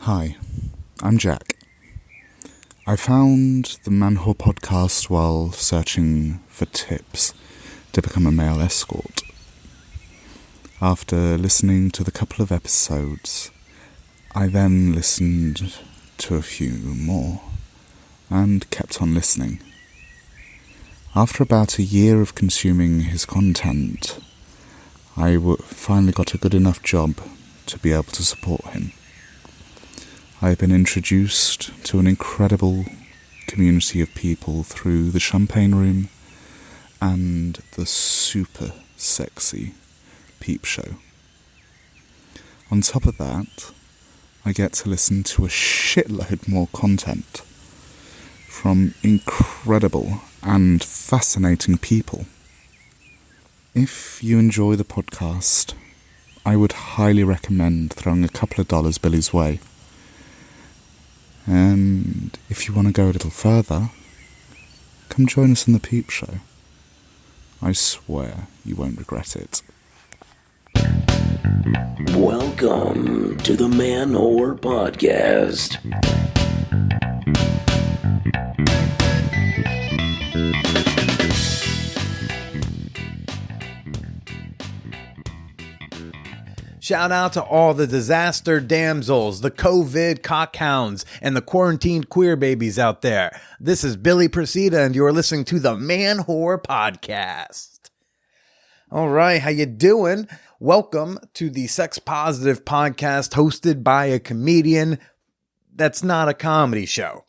Hi, I'm Jack. I found the Manwhore podcast while searching for tips to become a male escort. After listening to the couple of episodes, I then listened to a few more and kept on listening. After about a year of consuming his content, I finally got a good enough job to be able to support him. I've been introduced to an incredible community of people through the Champagne Room and the super sexy Peep Show. On top of that, I get to listen to a shitload more content from incredible and fascinating people. If you enjoy the podcast, I would highly recommend throwing a couple of dollars Billy's way. And if you want to go a little further, come join us on the Peep Show. I swear you won't regret it. Welcome to the Manwhore Podcast. Shout out to all the disaster damsels, the COVID cockhounds, and the quarantined queer babies out there. This is Billy Presida, and you're listening to the Manwhore Podcast. All right, how you doing? Welcome to the Sex Positive Podcast, hosted by a comedian that's not a comedy show.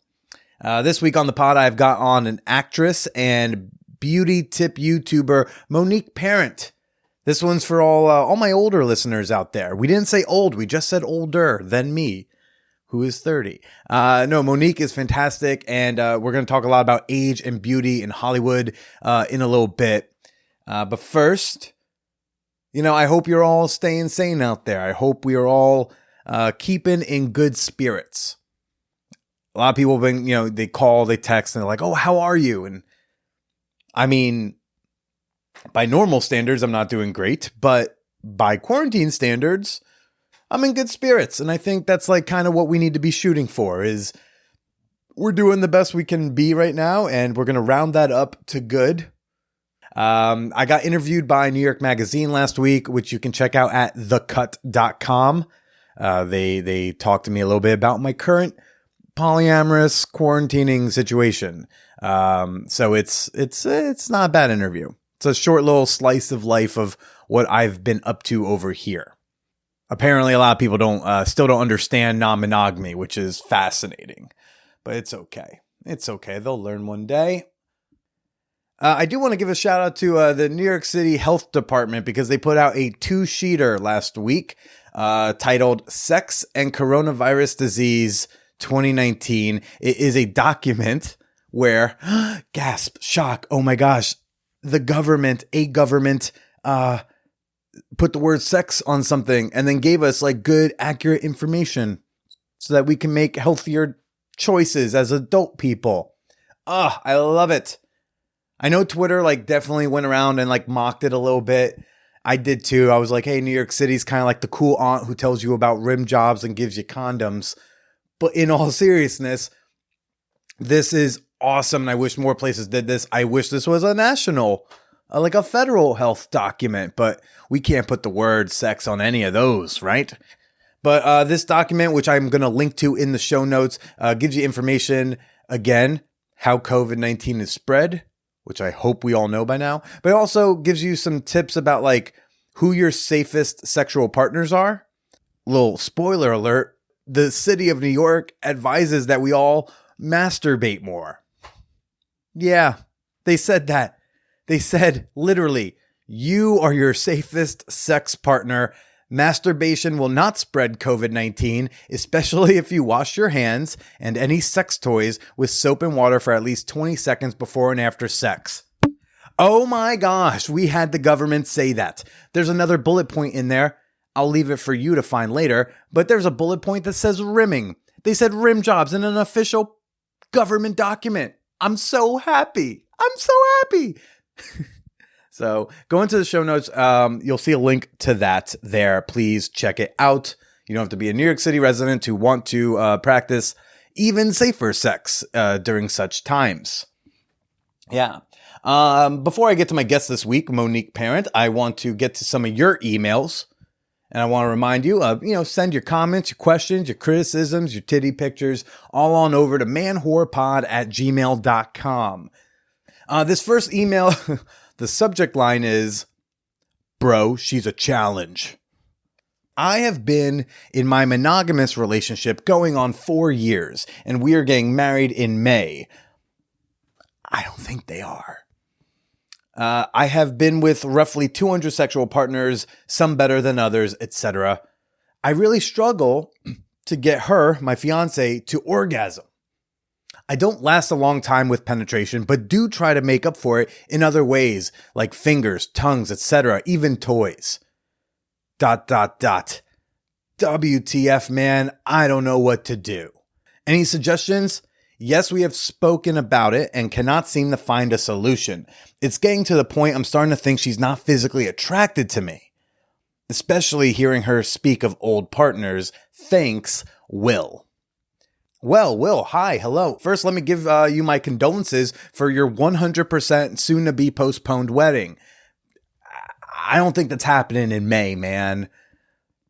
This week on the pod, I've got on an actress and beauty tip YouTuber, Monique Parent. This one's for all my older listeners out there. We didn't say old, we just said older than me, who is 30. No, Monique is fantastic, and we're going to talk a lot about age and beauty in Hollywood in a little bit. But first, I hope you're all staying sane out there. I hope we are all keeping in good spirits. A lot of people have been, they call, they text, and they're like, oh, how are you? And I mean, by normal standards, I'm not doing great, but by quarantine standards, I'm in good spirits. And I think that's like kind of what we need to be shooting for, is we're doing the best we can be right now, and we're going to round that up to good. I got interviewed by New York Magazine last week, which you can check out at thecut.com. They talked to me a little bit about my current polyamorous quarantining situation. So it's not a bad interview. It's a short little slice of life of what I've been up to over here. Apparently, a lot of people still don't understand non-monogamy, which is fascinating. But it's okay. It's okay. They'll learn one day. I do want to give a shout out to the New York City Health Department, because they put out a 2-sheeter last week titled Sex and Coronavirus Disease 2019. It is a document where, gasp, shock, oh my gosh, a government put the word sex on something and then gave us like good, accurate information so that we can make healthier choices as adult people. I love it. I know Twitter definitely went around and mocked it a little bit. I did too. I was like, hey, New York City's kind of like the cool aunt who tells you about rim jobs and gives you condoms. But in all seriousness, this is awesome. And I wish more places did this. I wish this was a national, a federal health document, but we can't put the word sex on any of those, right? But this document, which I'm going to link to in the show notes, gives you information, again, how COVID-19 is spread, which I hope we all know by now, but it also gives you some tips about who your safest sexual partners are. Little spoiler alert, the city of New York advises that we all masturbate more. Yeah, they said that. They said, literally, you are your safest sex partner. Masturbation will not spread COVID-19, especially if you wash your hands and any sex toys with soap and water for at least 20 seconds before and after sex. Oh my gosh, we had the government say that. There's another bullet point in there. I'll leave it for you to find later, but there's a bullet point that says rimming. They said rim jobs in an official government document. I'm so happy. So go into the show notes. You'll see a link to that there. Please check it out. You don't have to be a New York City resident to want to practice even safer sex during such times. Yeah. Before I get to my guest this week, Monique Parent, I want to get to some of your emails. And I want to remind you, send your comments, your questions, your criticisms, your titty pictures, all on over to manwhorepod@gmail.com. This first email, the subject line is, "Bro, she's a challenge." I have been in my monogamous relationship going on 4 years, and we are getting married in May. I don't think they are. I have been with roughly 200 sexual partners, some better than others, etc. I really struggle to get her, my fiance, to orgasm. I don't last a long time with penetration, but do try to make up for it in other ways, like fingers, tongues, etc., even toys. ... WTF, man, I don't know what to do. Any suggestions? Yes, we have spoken about it and cannot seem to find a solution. It's getting to the point I'm starting to think she's not physically attracted to me. Especially hearing her speak of old partners. Thanks, Will. Well, Will, hi, hello. First, let me give you my condolences for your 100% soon-to-be postponed wedding. I don't think that's happening in May, man.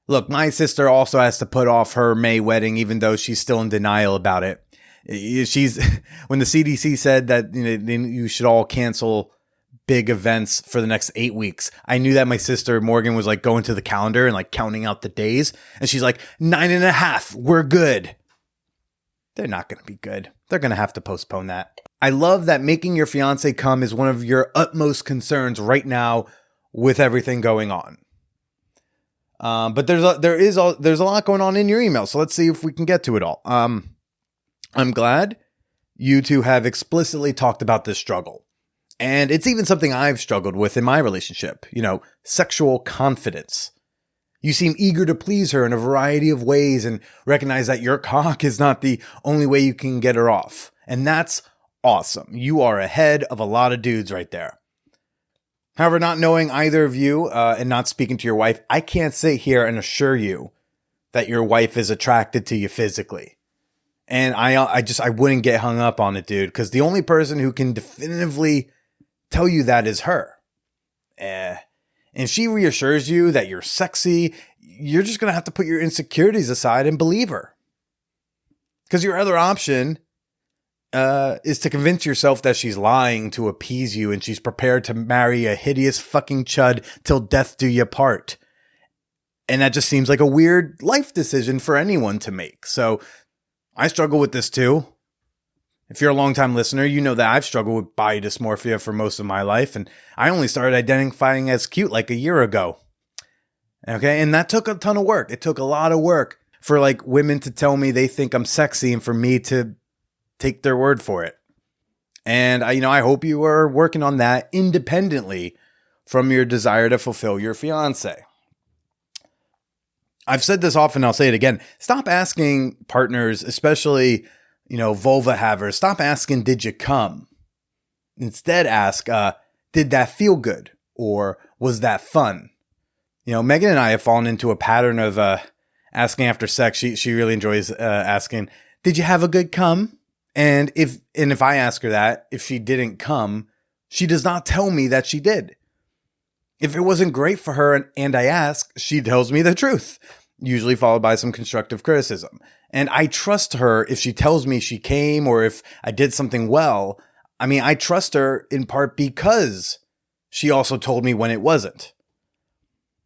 Look, my sister also has to put off her May wedding, even though she's still in denial about it. She's when the CDC said that you should all cancel big events for the next 8 weeks. I knew that my sister Morgan was like going to the calendar and like counting out the days, and she's like 9.5. We're good. They're not going to be good. They're going to have to postpone that. I love that making your fiance come is one of your utmost concerns right now with everything going on. But there's a lot going on in your email, so let's see if we can get to it all. I'm glad you two have explicitly talked about this struggle. And it's even something I've struggled with in my relationship. Sexual confidence. You seem eager to please her in a variety of ways and recognize that your cock is not the only way you can get her off. And that's awesome. You are ahead of a lot of dudes right there. However, not knowing either of you and not speaking to your wife, I can't sit here and assure you that your wife is attracted to you physically. And I wouldn't get hung up on it, dude, because the only person who can definitively tell you that is her. And if she reassures you that you're sexy, you're just going to have to put your insecurities aside and believe her. Because your other option is to convince yourself that she's lying to appease you and she's prepared to marry a hideous fucking chud till death do you part. And that just seems like a weird life decision for anyone to make. So I struggle with this too. If you're a longtime listener, you know that I've struggled with body dysmorphia for most of my life, and I only started identifying as cute like a year ago. Okay, and that took a ton of work. It took a lot of work for like women to tell me they think I'm sexy and for me to take their word for it. And I hope you are working on that independently from your desire to fulfill your fiance. I've said this often, I'll say it again. Stop asking partners, especially, vulva havers, stop asking, did you come? Instead ask, did that feel good? Or was that fun? Megan and I have fallen into a pattern of asking after sex. She really enjoys asking, did you have a good come? And if I ask her that, if she didn't come, she does not tell me that she did. If it wasn't great for her and I ask, she tells me the truth, usually followed by some constructive criticism. And I trust her if she tells me she came or if I did something well. I trust her in part because she also told me when it wasn't.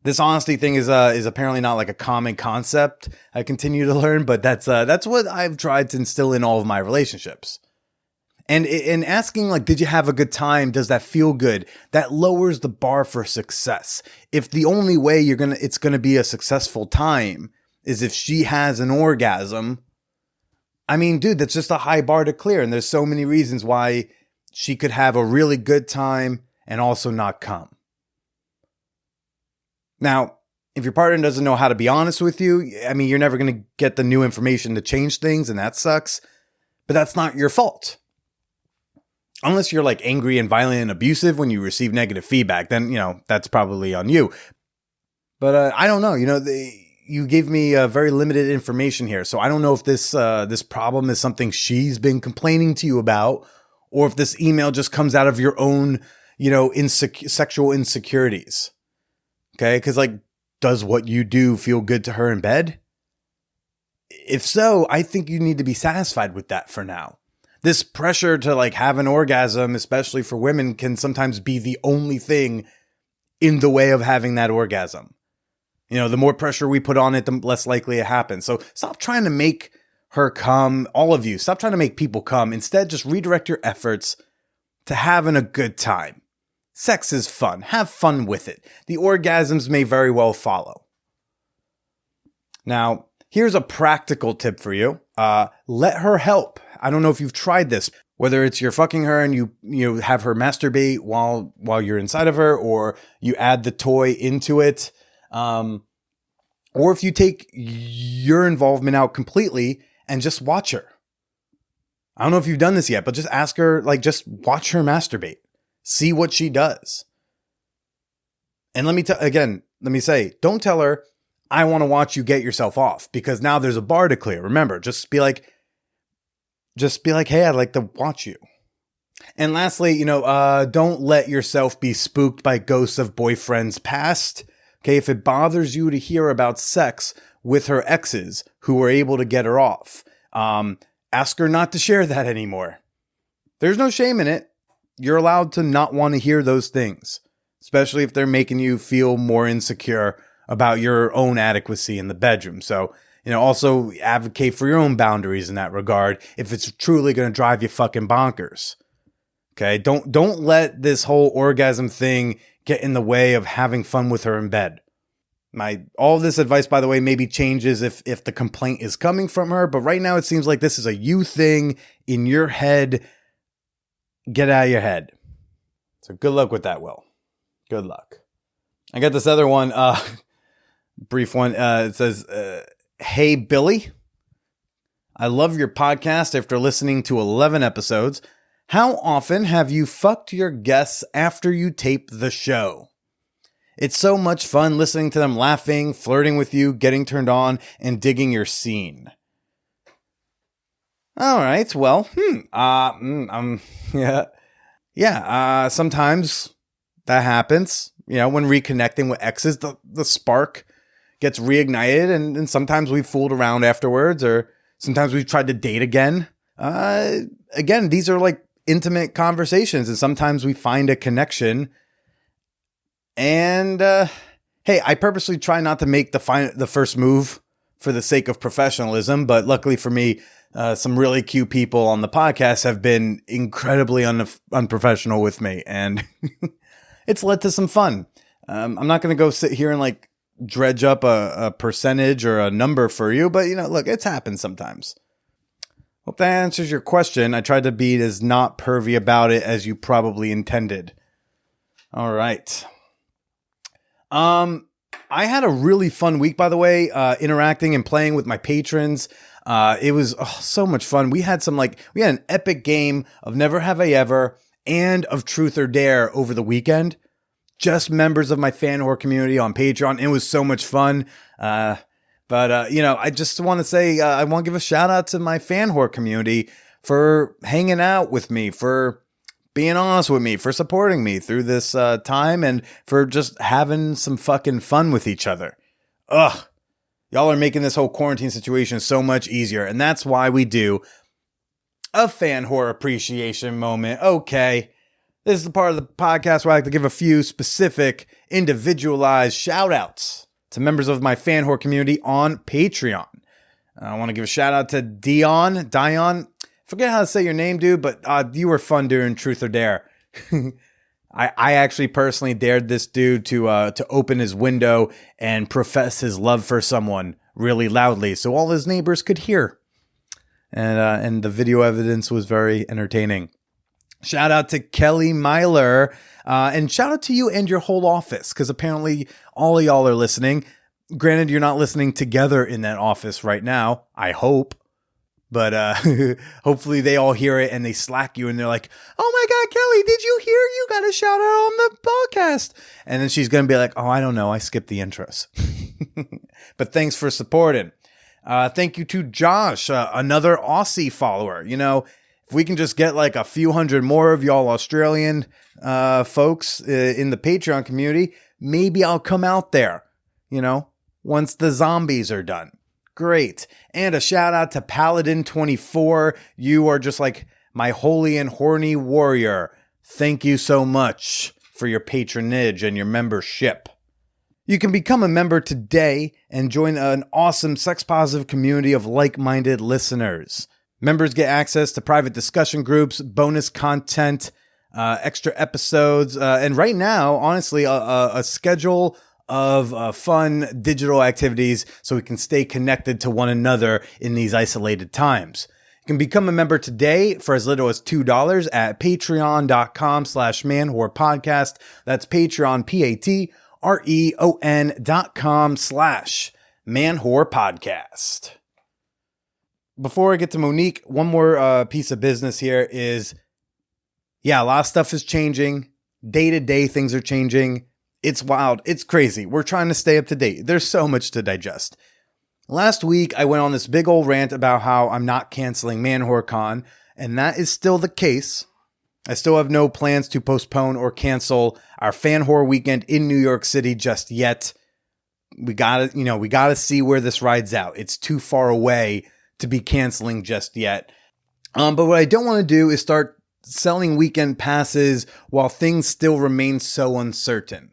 This honesty thing is apparently not like a common concept I continue to learn, but that's what I've tried to instill in all of my relationships. And in asking, like, did you have a good time? Does that feel good? That lowers the bar for success. If the only way it's gonna be a successful time is if she has an orgasm, dude, that's just a high bar to clear. And there's so many reasons why she could have a really good time and also not come. Now, if your partner doesn't know how to be honest with you, you're never gonna get the new information to change things, and that sucks. But that's not your fault. Unless you're like angry and violent and abusive when you receive negative feedback, then, that's probably on you. But I don't know. you gave me very limited information here. So I don't know if this problem is something she's been complaining to you about, or if this email just comes out of your own, sexual insecurities. Okay. Because does what you do feel good to her in bed? If so, I think you need to be satisfied with that for now. This pressure to have an orgasm, especially for women, can sometimes be the only thing in the way of having that orgasm. The more pressure we put on it, the less likely it happens. So stop trying to make her come. All of you, stop trying to make people come. Instead, just redirect your efforts to having a good time. Sex is fun. Have fun with it. The orgasms may very well follow. Now, here's a practical tip for you. Let her help. I don't know if you've tried this, whether it's you're fucking her and you have her masturbate while you're inside of her, or you add the toy into it. Or if you take your involvement out completely and just watch her. I don't know if you've done this yet, but just ask her, just watch her masturbate. See what she does. And let me say, don't tell her, I want to watch you get yourself off, because now there's a bar to clear. Remember, just be like, hey, I'd like to watch you. And lastly, don't let yourself be spooked by ghosts of boyfriends past. Okay, if it bothers you to hear about sex with her exes who were able to get her off, ask her not to share that anymore. There's no shame in it. You're allowed to not want to hear those things, especially if they're making you feel more insecure about your own adequacy in the bedroom. So, also advocate for your own boundaries in that regard if it's truly going to drive you fucking bonkers. Okay, don't let this whole orgasm thing get in the way of having fun with her in bed. All of this advice, by the way, maybe changes if the complaint is coming from her, but right now it seems like this is a you thing in your head. Get out of your head. So good luck with that, Will. Good luck. I got this other one, brief one. It says, hey, Billy, I love your podcast after listening to 11 episodes. How often have you fucked your guests after you tape the show? It's so much fun listening to them laughing, flirting with you, getting turned on, and digging your scene. All right, well, sometimes that happens. When reconnecting with exes, the spark gets reignited, and sometimes we've fooled around afterwards, or sometimes we've tried to date again. Again, these are intimate conversations, and sometimes we find a connection. And hey, I purposely try not to make the first move for the sake of professionalism, but luckily for me, some really cute people on the podcast have been incredibly unprofessional with me, and it's led to some fun. I'm not going to go sit here and dredge up a percentage or a number for you, but look, it's happened sometimes. Hope that answers your question. I tried to be as not pervy about it as you probably intended. All right. I had a really fun week, by the way, interacting and playing with my patrons. It was so much fun. We had we had an epic game of Never Have I Ever and of Truth or Dare over the weekend. Just members of my fan whore community on Patreon. It was so much fun. But I just want to say, I want to give a shout out to my fan whore community for hanging out with me, for being honest with me, for supporting me through this time, and for just having some fucking fun with each other. Ugh. Y'all are making this whole quarantine situation so much easier. And that's why we do a fan whore appreciation moment. Okay. This is the part of the podcast where I like to give a few specific, individualized shout outs to members of my fan whore community on Patreon. I want to give a shout out to Dion. Forget how to say your name, dude, but you were fun during Truth or Dare. I actually personally dared this dude to open his window and profess his love for someone really loudly so all his neighbors could hear. And the video evidence was very entertaining. Shout out to Kelly Myler, and shout out to you and your whole office, because apparently all of y'all are listening. Granted, you're not listening together in that office right now, I hope. But hopefully they all hear it and they Slack you and they're like, oh my God, Kelly, did you hear? You got a shout out on the podcast. And then she's going to be like, oh, I don't know. I skipped the intros. But thanks for supporting. Thank you to Josh, another Aussie follower. You know, if we can just get like a few hundred more of y'all Australian folks in the Patreon community, maybe I'll come out there, you know, once the zombies are done. Great. And a shout out to Paladin24. You are just like my holy and horny warrior. Thank you so much for your patronage and your membership. You can become a member today and join an awesome sex-positive community of like-minded listeners. Members get access to private discussion groups, bonus content, extra episodes, and right now, honestly, a schedule of fun digital activities so we can stay connected to one another in these isolated times. You can become a member today for as little as $2 at patreon.com/manwhorepodcast. That's Patreon, patreon.com/manwhorepodcast. Before I get to Monique, one more piece of business here is, a lot of stuff is changing. Day to day, things are changing. It's wild. It's crazy. We're trying to stay up to date. There's so much to digest. Last week, I went on this big old rant about how I'm not canceling ManwhoreCon, and that is still the case. I still have no plans to postpone or cancel our Fan Horror Weekend in New York City just yet. We gotta see where this rides out. It's too far away to be canceling just yet. But what I don't want to do is start selling weekend passes while things still remain so uncertain.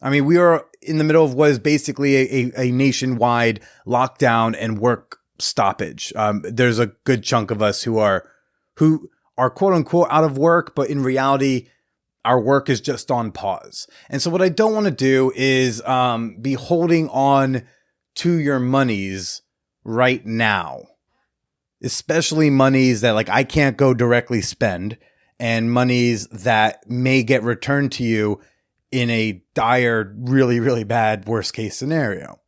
I mean, we are in the middle of what is basically a nationwide lockdown and work stoppage. There's a good chunk of us who are quote unquote out of work, but in reality, our work is just on pause. And so what I don't want to do is be holding on to your monies right now, especially monies that like I can't go directly spend and monies that may get returned to you in a dire, really, really bad worst case scenario.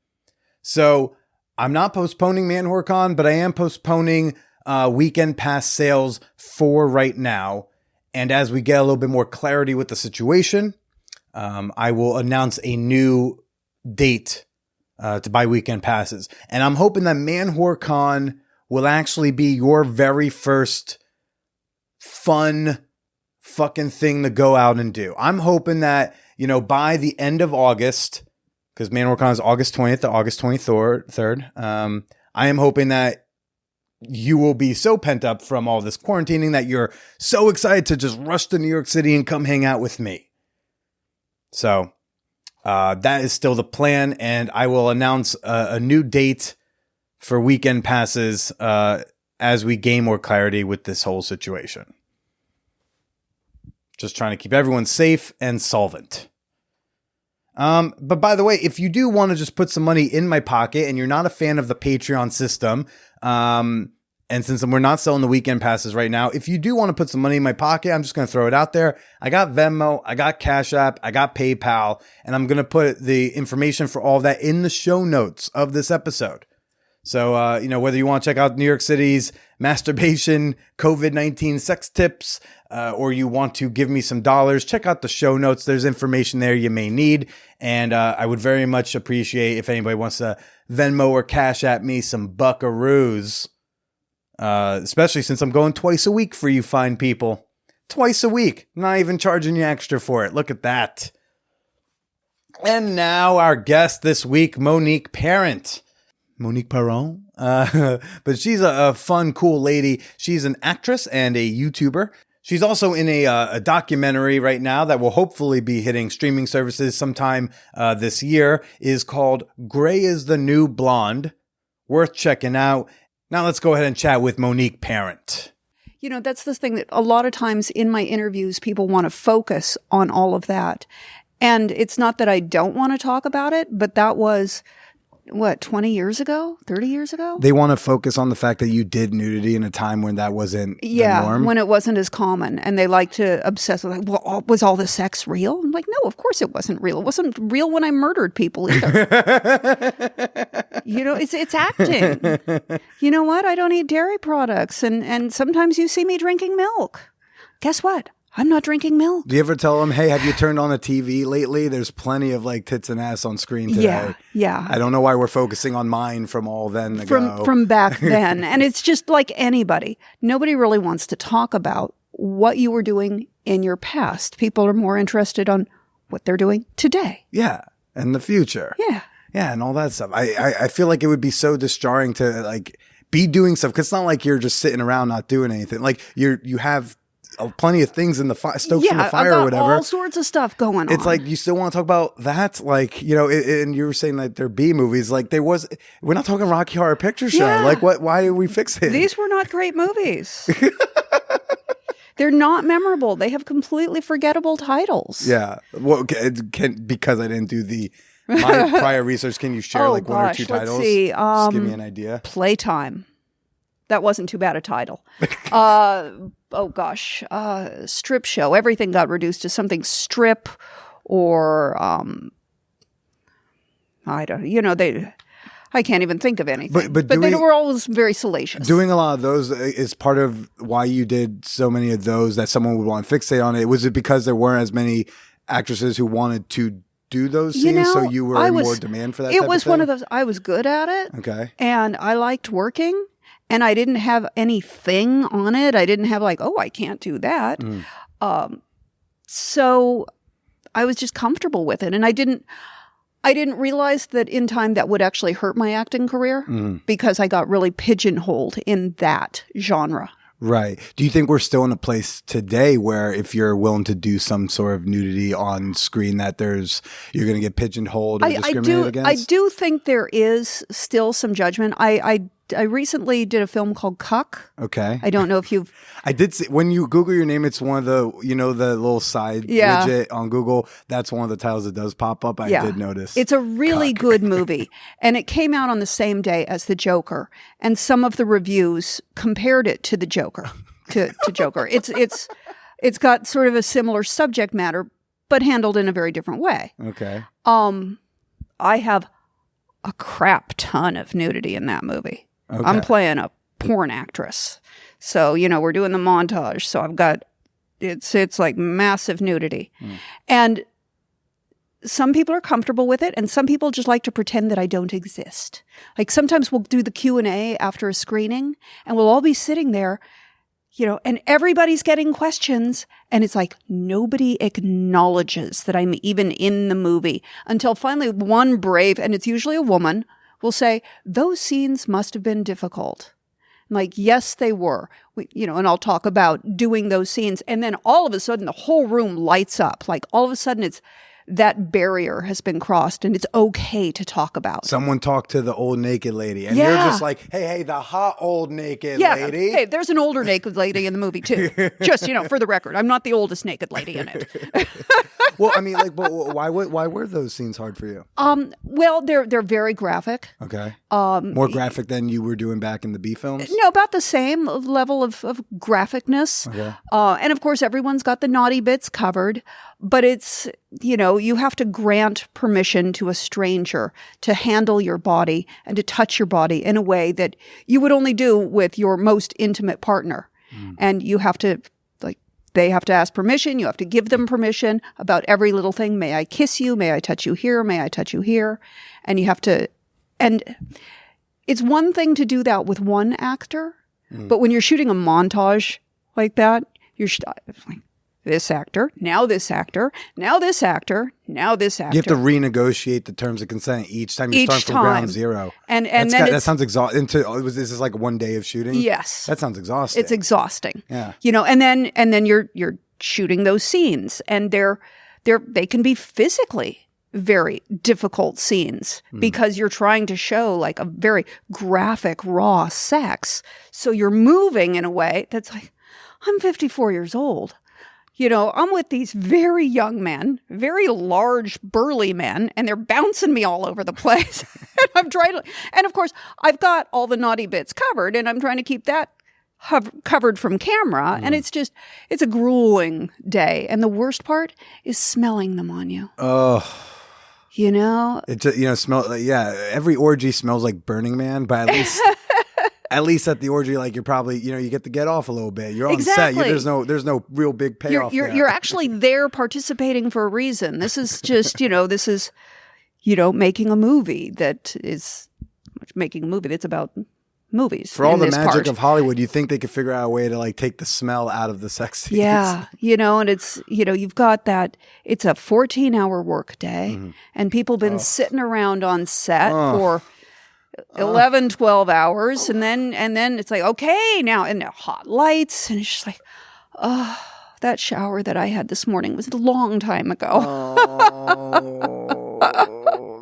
So I'm not postponing ManwhoreCon, but I am postponing weekend pass sales for right now. And as we get a little bit more clarity with the situation, I will announce a new date to buy weekend passes. And I'm hoping that ManwhoreCon will actually be your very first fun fucking thing to go out and do. I'm hoping that, by the end of August, because ManwhoreCon is August 20th to August 23rd, I am hoping that you will be so pent up from all this quarantining that you're so excited to just rush to New York City and come hang out with me. So that is still the plan, and I will announce a new date for weekend passes as we gain more clarity with this whole situation. Just trying to keep everyone safe and solvent. But by the way, if you do want to just put some money in my pocket and you're not a fan of the Patreon system, and since we're not selling the weekend passes right now, if you do want to put some money in my pocket, I'm just going to throw it out there. I got Venmo, I got Cash App, I got PayPal, and I'm going to put the information for all that in the show notes of this episode. So, whether you want to check out New York City's masturbation, COVID-19 sex tips, or you want to give me some dollars, check out the show notes. There's information there you may need. And I would very much appreciate if anybody wants to Venmo or Cash at me some buckaroos, especially since I'm going twice a week for you fine people. Twice a week. Not even charging you extra for it. Look at that. And now our guest this week, Monique Parent. Monique Perron. But she's a fun, cool lady. She's an actress and a YouTuber. She's also in a documentary right now that will hopefully be hitting streaming services sometime this year. Is called Gray is the New Blonde. Worth checking out. Now let's go ahead and chat with Monique Parent. That's the thing that a lot of times in my interviews, people want to focus on all of that. And it's not that I don't want to talk about it, but that was 20 years ago, 30 years ago? They want to focus on the fact that you did nudity in a time when that wasn't the norm. When it wasn't as common. And they like to obsess with, was all the sex real? I'm like, no, of course it wasn't real. It wasn't real when I murdered people either. It's acting. You know what? I don't eat dairy products. And sometimes you see me drinking milk. Guess what? I'm not drinking milk. Do you ever tell them, hey, have you turned on the TV lately? There's plenty of like tits and ass on screen today. Yeah. I don't know why we're focusing on mine from all then ago. From back then. And it's just like anybody. Nobody really wants to talk about what you were doing in your past. People are more interested on what they're doing today. Yeah. And the future. Yeah. Yeah. And all that stuff. I feel like it would be so disjarring to like be doing stuff. Cause it's not like you're just sitting around not doing anything. Like you have plenty of things in the stokes in the fire or whatever. All sorts of stuff going on. It's like you still want to talk about that, like and you were saying that they're B movies. Like we're not talking Rocky Horror Picture Show. Yeah. Like what? Why are we fixing? These were not great movies. They're not memorable. They have completely forgettable titles. Yeah. Well, because I didn't do my prior research. Can you share one or two titles? Let's see. Just give me an idea. Playtime. That wasn't too bad a title. Strip show. Everything got reduced to something strip or, I can't even think of anything. But they were always very salacious. Doing a lot of those is part of why you did so many of those that someone would want to fixate on it. Was it because there weren't as many actresses who wanted to do those scenes, so you were in more demand for that type of thing? It was one of those, I was good at it. Okay. And I liked working. And I didn't have anything on it. I didn't have like, I can't do that. So I was just comfortable with it. And I didn't realize that in time that would actually hurt my acting career because I got really pigeonholed in that genre. Right. Do you think we're still in a place today where if you're willing to do some sort of nudity on screen that you're going to get pigeonholed or discriminated against? I do think there is still some judgment. I recently did a film called Cuck. Okay. I don't know if you've... I did see, when you Google your name, it's one of the, the little side widget on Google. That's one of the titles that does pop up. I did notice. It's a really good movie. And it came out on the same day as The Joker. And some of the reviews compared it to The Joker, to Joker. It's got sort of a similar subject matter, but handled in a very different way. Okay. I have a crap ton of nudity in that movie. Okay. I'm playing a porn actress. So, we're doing the montage. So I've got, it's like massive nudity. And some people are comfortable with it. And some people just like to pretend that I don't exist. Like sometimes we'll do the Q&A after a screening and we'll all be sitting there, and everybody's getting questions. And it's like nobody acknowledges that I'm even in the movie until finally one brave, and it's usually a woman, will say, those scenes must have been difficult. I'm like, yes, they were. And I'll talk about doing those scenes. And then all of a sudden, the whole room lights up. Like all of a sudden, that barrier has been crossed and it's okay to talk about. Someone talked to the old naked lady and you're just like, hey, the hot old naked lady. Hey, there's an older naked lady in the movie too. Just, for the record, I'm not the oldest naked lady in it. Well, I mean, but why were those scenes hard for you? Well, they're very graphic. Okay. More graphic than you were doing back in the B films? No, about the same level of graphicness. Okay. And of course, everyone's got the naughty bits covered, but it's, you have to grant permission to a stranger to handle your body and to touch your body in a way that you would only do with your most intimate partner. And you have to, they have to ask permission. You have to give them permission about every little thing. May I kiss you? May I touch you here? May I touch you here? And you have to, and it's one thing to do that with one actor, but when you're shooting a montage like that, you're like, this actor, now this actor, now this actor, now this actor. You have to renegotiate the terms of consent each time you start from ground zero. And that sounds exhausting. This is like one day of shooting? Yes. That sounds exhausting. It's exhausting. Yeah. And then you're shooting those scenes and they can be physically very difficult scenes because you're trying to show like a very graphic, raw sex. So you're moving in a way that's like, I'm 54 years old. I'm with these very young men, very large, burly men, and they're bouncing me all over the place. And I'm trying to, and of course, I've got all the naughty bits covered, and I'm trying to keep that covered from camera. And it's a grueling day. And the worst part is smelling them on you. Oh. It's smell. Yeah, every orgy smells like Burning Man, but at least At least at the orgy, like you're probably, you get to get off a little bit. You're on Exactly. set. There's no real big payoff. You're actually there participating for a reason. This is just, making a movie that's about movies. For all in the this magic part. of Hollywood, you think they could figure out a way to like take the smell out of the sex scenes? Yeah, and it's, you've got that, it's a 14-hour work day, and people been sitting around on set for 11, 12 hours, and then it's like, okay, now, and the hot lights, and it's just like, oh, that shower that I had this morning was a long time ago.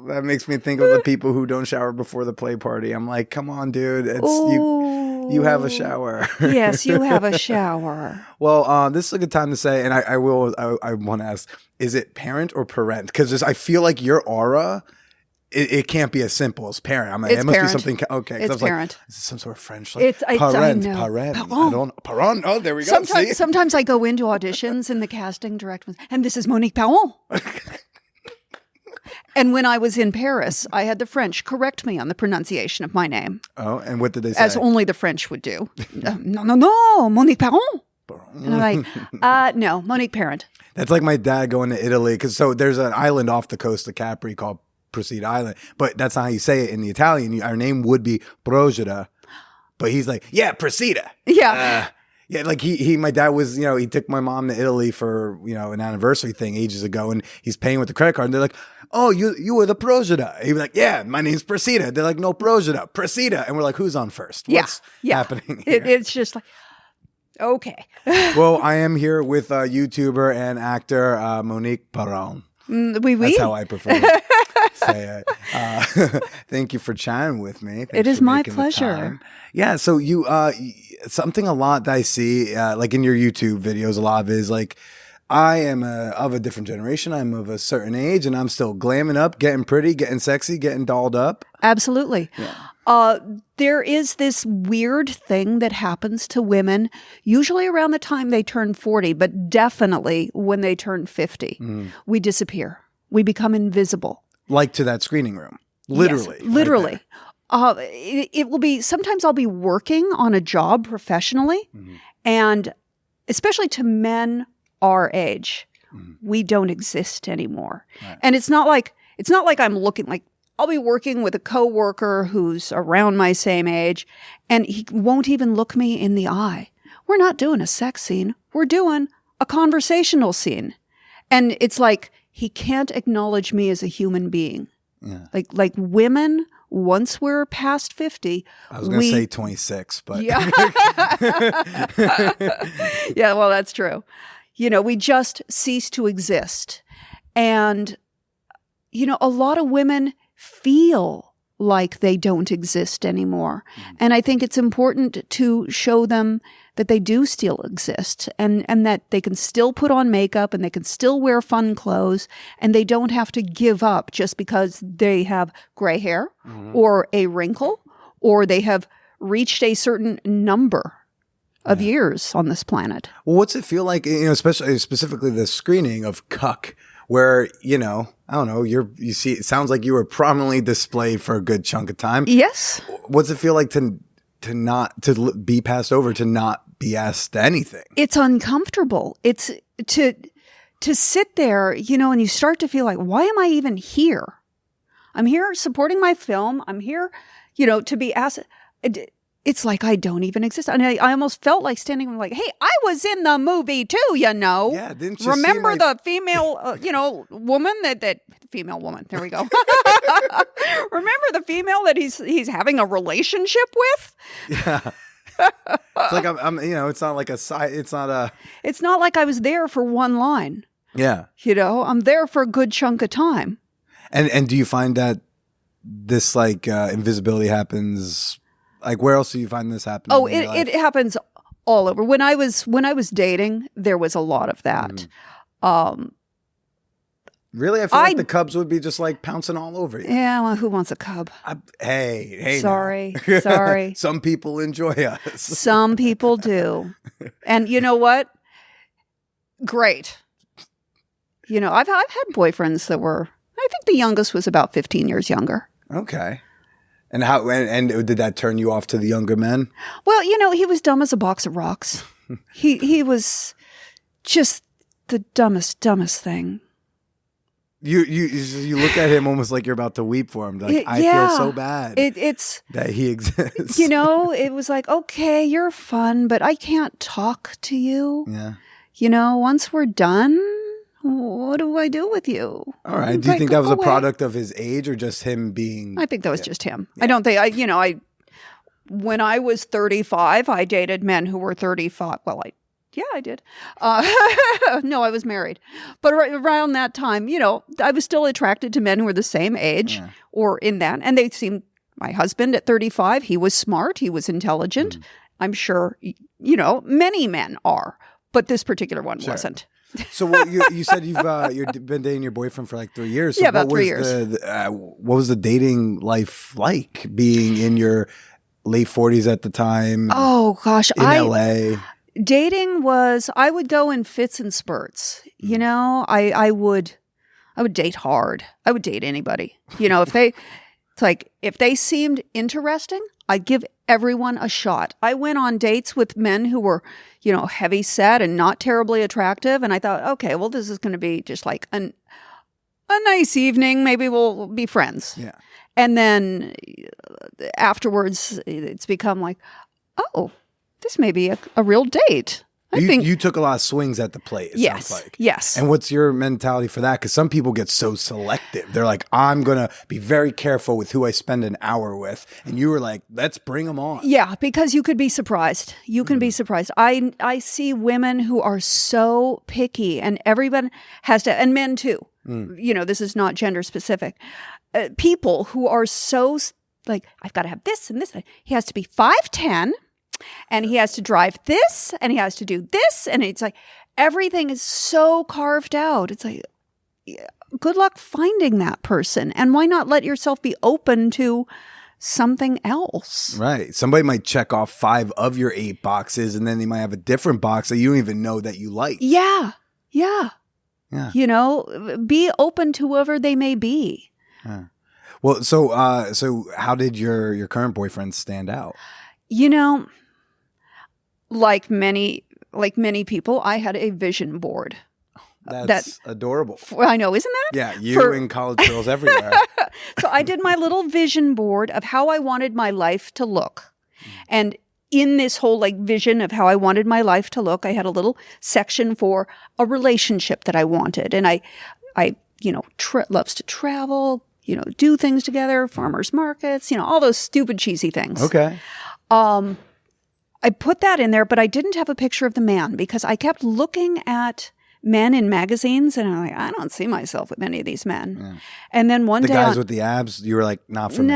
That makes me think of the people who don't shower before the play party. I'm like, come on, dude. You have a shower. Yes, you have a shower. Well, this is a good time to say, and I want to ask, is it parent or parent? Because I feel like your aura, it can't be as simple as parent. It's it must parent. be something. Okay, It's parent. Like, is it some sort of French? It's I parent. know. Parent. Parent. Oh, there we go. Sometimes I go into auditions and the casting director, and this is Monique Parent. And when I was in Paris, I had the French correct me on the pronunciation of my name. Oh, and what did they say? As only the French would do. No, Monique Parent. And I'm like, no, Monique Parent. That's like my dad going to Italy. So there's an island off the coast of Capri called Procida Island. But that's not how you say it in the Italian. Our name would be Procida. But he's like, yeah, Procida. Yeah. Yeah, like my dad was, he took my mom to Italy for, an anniversary thing ages ago, and he's paying with the credit card, and they're like, oh, you were the Procida. He'd be like, yeah, my name's Procida. They're like, no, Procida, Procida. And we're like, who's on first? What's happening here? It's just like, okay. Well, I am here with YouTuber and actor Monique Parent. That's how I prefer to say it. Thank you for chatting with me. Thanks it is for my making the pleasure. time. Yeah, so you something a lot that I see like in your YouTube videos, a lot of it is like, I am of a different generation. I'm of a certain age, and I'm still glamming up, getting pretty, getting sexy, getting dolled up. Absolutely. Yeah. There is this weird thing that happens to women, usually around the time they turn 40, but definitely when they turn 50. We disappear. We become invisible. Like to that screening room. Literally. Yes, literally. It will be, sometimes I'll be working on a job professionally, and especially to men our age, we don't exist anymore. Right. And it's not like I'm looking like, I'll be working with a coworker who's around my same age, and he won't even look me in the eye. We're not doing a sex scene. We're doing a conversational scene. And it's like, he can't acknowledge me as a human being. Yeah. Like women, once we're past 50, I was going to say 26, but yeah. Yeah, well, that's true. We just cease to exist. And, a lot of women feel like they don't exist anymore. And I think it's important to show them that they do still exist, and that they can still put on makeup, and they can still wear fun clothes, and they don't have to give up just because they have gray hair or a wrinkle, or they have reached a certain number of years on this planet. Well, what's it feel like, especially specifically the screening of Cuck, where, I don't know, you see, it sounds like you were prominently displayed for a good chunk of time. Yes. What's it feel like to be passed over, to not be asked anything? It's uncomfortable. It's to sit there, and you start to feel like, why am I even here? I'm here supporting my film. I'm here, to be asked. It's like I don't even exist. And I almost felt like standing and like, hey, I was in the movie too, Yeah, didn't you remember the female, woman that female woman. There we go. Remember the female that he's having a relationship with? Yeah. It's like I'm it's not like a side. It's not like I was there for one line. Yeah. I'm there for a good chunk of time. And do you find that this invisibility happens? Like, where else do you find this happening? Oh, it happens all over. When I was dating, there was a lot of that. Really? I feel like the Cubs would be just like pouncing all over you. Yeah, well, who wants a cub? Hey. Sorry. Some people enjoy us. Some people do. And you know what? Great. I've had boyfriends that were, I think the youngest was about 15 years younger. Okay. And and did that turn you off to the younger men? Well, he was dumb as a box of rocks. He was just the dumbest thing. You look at him almost like you're about to weep for him. Like, I feel so bad it's that he exists. It was like, okay, you're fun, but I can't talk to you. Yeah. Once we're done, what do I do with you? All right. Do you think that was a product of his age or just him being? I think that was just him. Yeah. I don't think when I was 35, I dated men who were 35. Well, I did. No, I was married. But around that time, I was still attracted to men who were the same age or in that. And they seemed, my husband at 35, he was smart. He was intelligent. I'm sure, many men are. But this particular one wasn't. So you said you've been dating your boyfriend for like 3 years. So yeah, about 3 years. What was the dating life like being in your late 40s at the time? Oh, gosh. In LA? Dating was, I would go in fits and spurts. I would date hard. I would date anybody. If they seemed interesting, I'd give everyone a shot. I went on dates with men who were, heavy set and not terribly attractive. And I thought, okay, well, this is going to be just like a nice evening. Maybe we'll be friends. Yeah. And then afterwards, it's become like, oh, this may be a real date. I think you took a lot of swings at the plate. It sounds like. Yes. And what's your mentality for that? Because some people get so selective. They're like, I'm gonna be very careful with who I spend an hour with. And you were like, let's bring them on. Yeah, because you could be surprised. You can be surprised. I see women who are so picky, and everyone has to, and men too. This is not gender specific. People who are so like, I've got to have this and this. He has to be 5'10". And he has to drive this, and he has to do this, and it's like everything is so carved out. It's like, good luck finding that person, and why not let yourself be open to something else? Right. Somebody might check off 5 of your 8 boxes, and then they might have a different box that you don't even know that you like. Yeah. Yeah. Be open to whoever they may be. Yeah. Well, so how did your current boyfriend stand out? Like many people, I had a vision board. That's adorable. I know, isn't that? Yeah, you and college girls everywhere. So I did my little vision board of how I wanted my life to look. And in this whole vision of how I wanted my life to look, I had a little section for a relationship that I wanted. And I loves to travel, do things together, farmers markets, all those stupid cheesy things. Okay. I put that in there, but I didn't have a picture of the man because I kept looking at men in magazines and I'm like, I don't see myself with any of these men. Yeah. And then one day— The guys with the abs, you were like, not for me.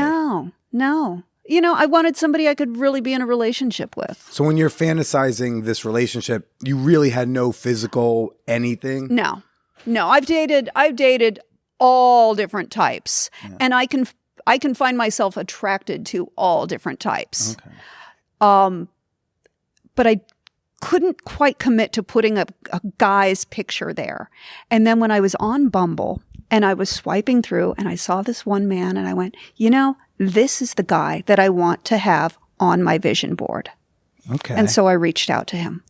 No. I wanted somebody I could really be in a relationship with. So when you're fantasizing this relationship, you really had no physical anything? No. I've dated all different types. Yeah. And I can find myself attracted to all different types. Okay. But I couldn't quite commit to putting a guy's picture there. And then when I was on Bumble and I was swiping through and I saw this one man and I went, this is the guy that I want to have on my vision board. Okay. And so I reached out to him.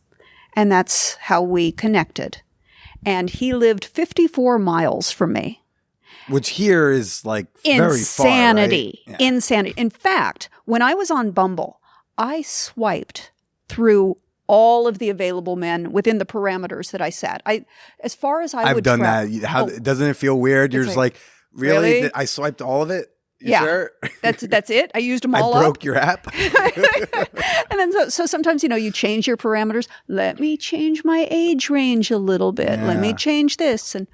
And that's how we connected. And he lived 54 miles from me. Which here is like very far, insanity. Right? Yeah. Insanity. In fact, when I was on Bumble, I swiped through all of the available men within the parameters that I set. As far as I would done that. Doesn't it feel weird? You're just like, really? I swiped all of it? You sure? That's it. I used them all I broke your app. And then so sometimes, you change your parameters. Let me change my age range a little bit. Yeah. Let me change this. And,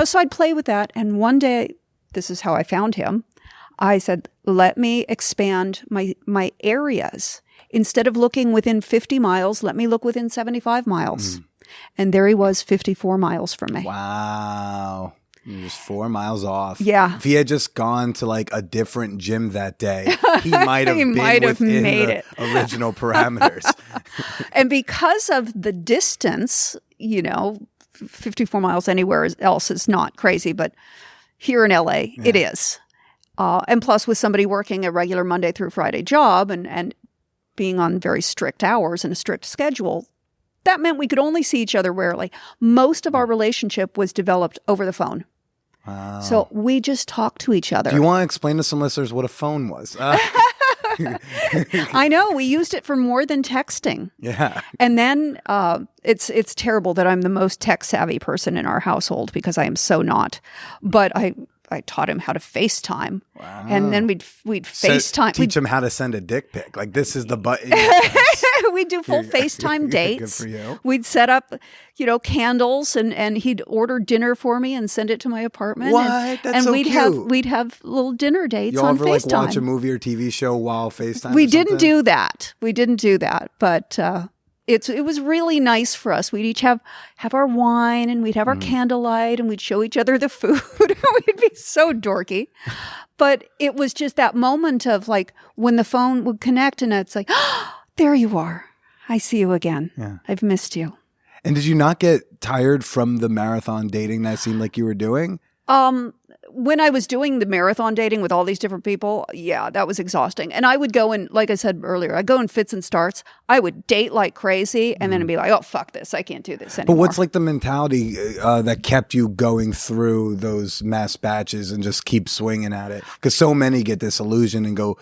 so I'd play with that. And one day, this is how I found him. I said, let me expand my areas. Instead of looking within 50 miles, let me look within 75 miles. And there he was, 54 miles from me. Wow. You're just 4 miles off. Yeah. If he had just gone to a different gym that day, he might have been within the original parameters. And because of the distance, 54 miles anywhere else is not crazy, but here in LA, it is. And plus with somebody working a regular Monday through Friday job and being on very strict hours and a strict schedule, that meant we could only see each other rarely. Most of our relationship was developed over the phone. Wow. So we just talked to each other. Do you want to explain to some listeners what a phone was? I know. We used it for more than texting. Yeah. And then it's terrible that I'm the most tech savvy person in our household because I am so not. But I taught him how to FaceTime. Wow. And then we'd FaceTime. Teach him how to send a dick pic. Like, this is the button. We'd do full FaceTime dates. Good for you. We'd set up, candles and he'd order dinner for me and send it to my apartment. What? That's and so we'd cute. we'd have little dinner dates Y'all on ever FaceTime. like watch a movie or TV show while FaceTime? We or didn't something? do that. We didn't do that. But it was really nice for us. We'd each have our wine and we'd have our candlelight and we'd show each other the food. We'd be so dorky. But it was just that moment of like when the phone would connect and it's like, oh, there you are. I see you again. Yeah. I've missed you. And did you not get tired from the marathon dating that seemed like you were doing? When I was doing the marathon dating with all these different people, yeah, that was exhausting. And I would go in, like I said earlier, I'd go in fits and starts. I would date like crazy and then I'd be like, oh, fuck this. I can't do this anymore. But what's like the mentality that kept you going through those mass batches and just keep swinging at it? Because so many get disillusioned and go,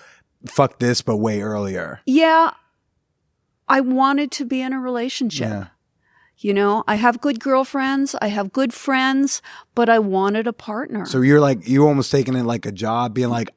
fuck this, but way earlier. Yeah, I wanted to be in a relationship. Yeah. I have good girlfriends, I have good friends, but I wanted a partner. So you're almost taking it like a job, being like,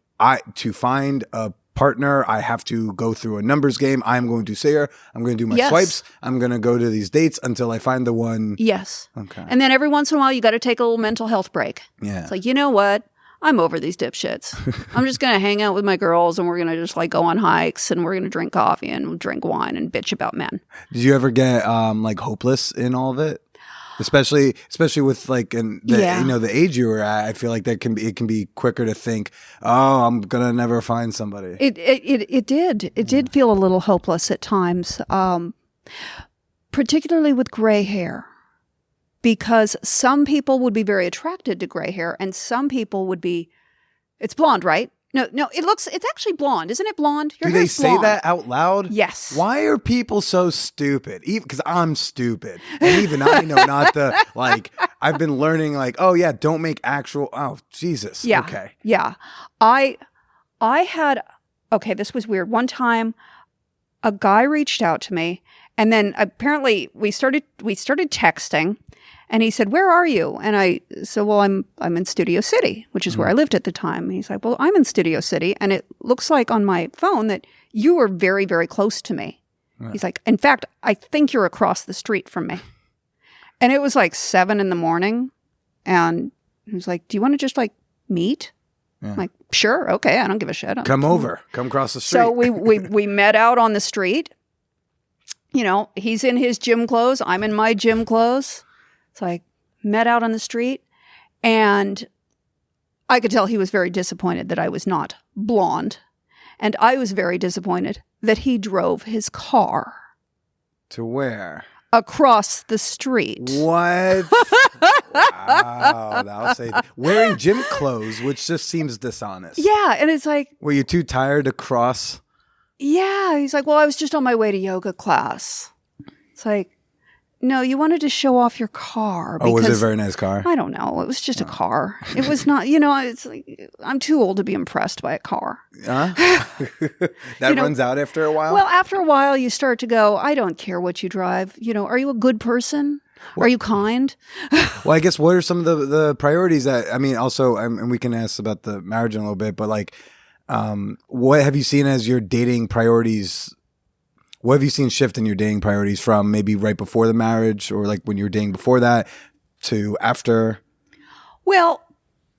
to find a partner, I have to go through a numbers game. I'm going to see her. I'm going to do my swipes. I'm going to go to these dates until I find the one. Yes. Okay. And then every once in a while, you got to take a little mental health break. Yeah. It's like, you know what? I'm over these dipshits. I'm just going to hang out with my girls and we're going to just like go on hikes and we're going to drink coffee and drink wine and bitch about men. Did you ever get like hopeless in all of it? Especially with like the age you were at, I feel like it can be quicker to think, oh, I'm gonna never find somebody. It did feel a little hopeless at times, particularly with gray hair, because some people would be very attracted to gray hair, and some people would be. It's blonde, right? No, it's actually blonde. Isn't it blonde? Your Do they hair's say blonde. that out loud? Yes. Why are people so stupid? Even because I'm stupid, and even I know not to like. I've been learning like, oh yeah, don't make actual. Oh Jesus. Yeah. Okay. Yeah. I had. Okay, this was weird. One time, a guy reached out to me, and then apparently we started texting. And he said, "Where are you?" And I said, "Well, I'm in Studio City, which is where I lived at the time." And he's like, "Well, I'm in Studio City, and it looks like on my phone that you were very, very close to me." Yeah. He's like, "In fact, I think you're across the street from me." And it was like 7 a.m, and he was like, "Do you want to just like meet?" Yeah. I'm like, "Sure, okay, I don't give a shit. Come over, come across the street." So we met out on the street. He's in his gym clothes, I'm in my gym clothes. So I met out on the street, and I could tell he was very disappointed that I was not blonde. And I was very disappointed that he drove his car. To where? Across the street. What? Wow. I'll say wearing gym clothes, which just seems dishonest. Yeah. And it's like. Were you too tired to cross? Yeah. He's like, well, I was just on my way to yoga class. It's like. No, you wanted to show off your car. Oh, was it a very nice car? I don't know. It was just a car. It was not, it's like, I'm too old to be impressed by a car. That runs out after a while? Well, after a while, you start to go, I don't care what you drive. Are you a good person? Are you kind? Well, I guess what are some of the priorities that, I mean, also, and we can ask about the marriage in a little bit, but like, what have you seen as your dating priorities? What have you seen shift in your dating priorities from maybe right before the marriage or like when you were dating before that to after? Well,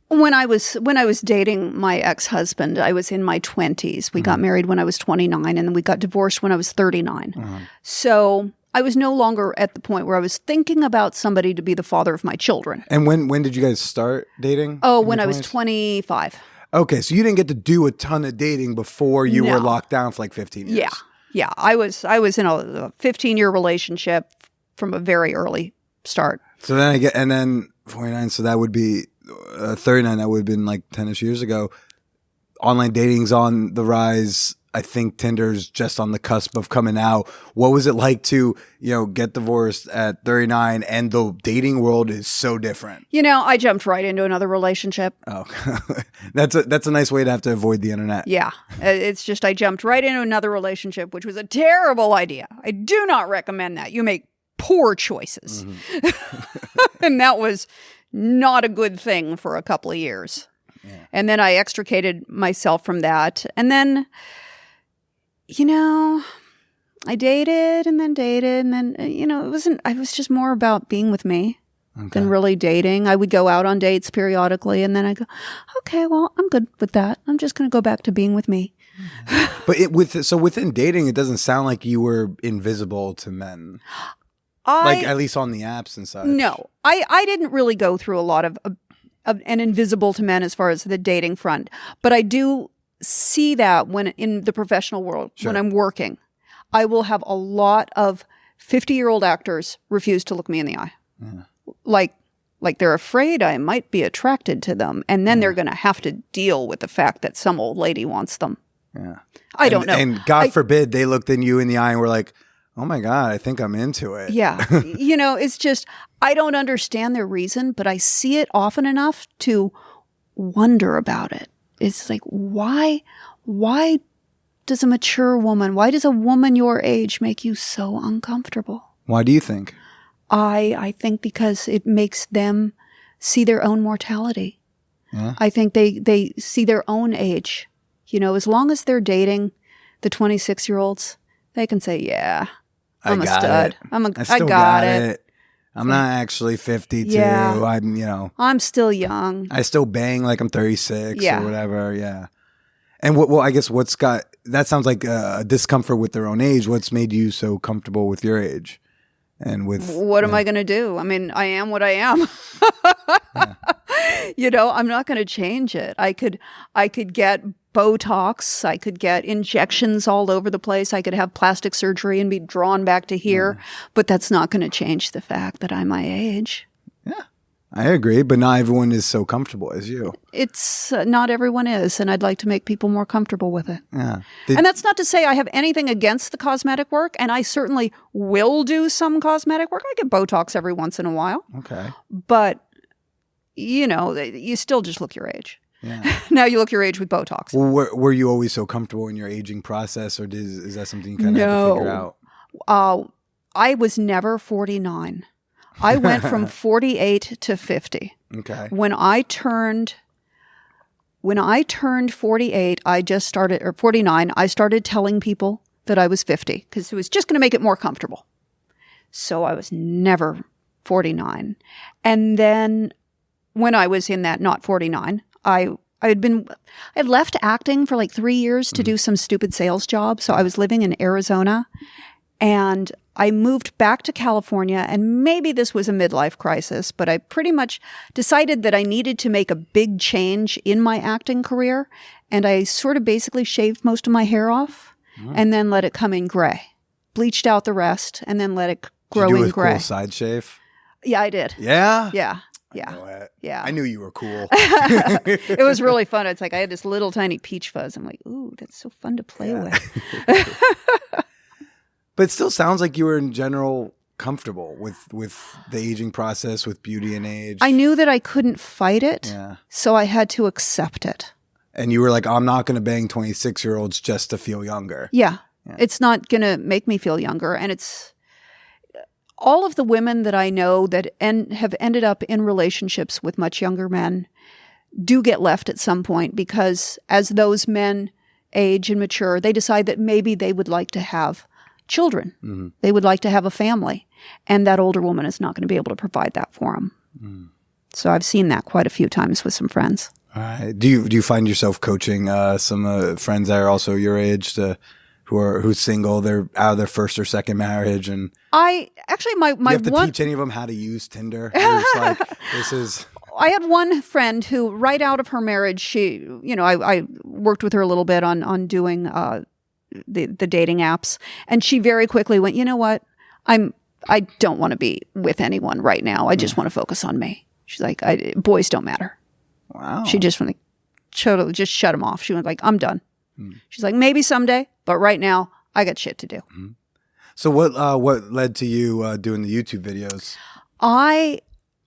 when I was dating my ex-husband, I was in my 20s. We got married when I was 29 and then we got divorced when I was 39. So I was no longer at the point where I was thinking about somebody to be the father of my children. And when did you guys start dating? Oh, when I was 25. Okay, so you didn't get to do a ton of dating before you were locked down for like 15 years. Yeah, I was in a 15-year relationship from a very early start. So then and then 49, so that would be 39, that would have been like 10-ish years ago. online dating's on the rise. I think Tinder's just on the cusp of coming out. What was it like to, get divorced at 39 and the dating world is so different? I jumped right into another relationship. Oh, that's a nice way to have to avoid the internet. Yeah. It's just I jumped right into another relationship, which was a terrible idea. I do not recommend that. You make poor choices. And that was not a good thing for a couple of years. Yeah. And then I extricated myself from that. And then, I dated and then it was just more about being with me than really dating. I would go out on dates periodically and then I go, okay, well, I'm good with that. I'm just going to go back to being with me. But within dating, it doesn't sound like you were invisible to men. At least on the apps and such. No, I didn't really go through a lot of an invisible to men as far as the dating front, but I do see that when in the professional world, when I'm working, I will have a lot of 50-year-old actors refuse to look me in the eye. Yeah. Like they're afraid I might be attracted to them. And then they're going to have to deal with the fact that some old lady wants them. Yeah. I don't know. And God forbid they looked in you in the eye and were like, oh my God, I think I'm into it. Yeah. It's just, I don't understand their reason, but I see it often enough to wonder about it. It's like, why does a woman your age make you so uncomfortable? Why do you think? I think because it makes them see their own mortality. Yeah. I think they see their own age. As long as they're dating the 26-year-olds, they can say, yeah, I'm a stud. I got it. I'm not actually 52. Yeah. I'm still young. I still bang like I'm 36 or whatever. Yeah. And I guess that sounds like a discomfort with their own age. What's made you so comfortable with your age? And what am I going to do? I mean, I am what I am. I'm not going to change it. I could get Botox. I could get injections all over the place. I could have plastic surgery and be drawn back to here. But that's not going to change the fact that I'm my age. Yeah, I agree. But not everyone is so comfortable as you. It's not everyone is. And I'd like to make people more comfortable with it. Yeah. And that's not to say I have anything against the cosmetic work. And I certainly will do some cosmetic work. I get Botox every once in a while. Okay. But, you still just look your age. Yeah. Now you look your age with Botox. Well, were you always so comfortable in your aging process, or is that something you kind of have to figure out? I was never 49. I went from 48 to 50. Okay. When I turned 48, I just started, or 49, I started telling people that I was 50 because it was just going to make it more comfortable. So I was never 49. And then when I was in that not 49, I had left acting for like 3 years to do some stupid sales job. So I was living in Arizona and I moved back to California, and maybe this was a midlife crisis, but I pretty much decided that I needed to make a big change in my acting career. And I sort of basically shaved most of my hair off and then let it come in gray, bleached out the rest and then let it grow in gray. Cool side shave? Yeah, I did. Yeah? Yeah. Yeah. Yeah. I knew you were cool. It was really fun. It's like I had this little tiny peach fuzz. I'm like, ooh, that's so fun to play with. But it still sounds like you were in general comfortable with the aging process, with beauty and age. I knew that I couldn't fight it, so I had to accept it. And you were like, I'm not going to bang 26-year-olds just to feel younger. Yeah. It's not going to make me feel younger. And it's all of the women that I know that have ended up in relationships with much younger men do get left at some point because as those men age and mature, they decide that maybe they would like to have children. Mm-hmm. They would like to have a family. And that older woman is not going to be able to provide that for them. Mm. So I've seen that quite a few times with some friends. All right. Do you find yourself coaching some friends that are also your age who's single, they're out of their first or second marriage, and I actually my you have to teach any of them how to use Tinder? It's like, this is. I had one friend who, right out of her marriage, I worked with her a little bit on doing the dating apps, and she very quickly went, you know what, I don't want to be with anyone right now. I just want to focus on me. She's like, boys don't matter. Wow. She just totally just shut him off. She was like, I'm done. She's like, maybe someday, but right now I got shit to do. So what led to you doing the YouTube videos?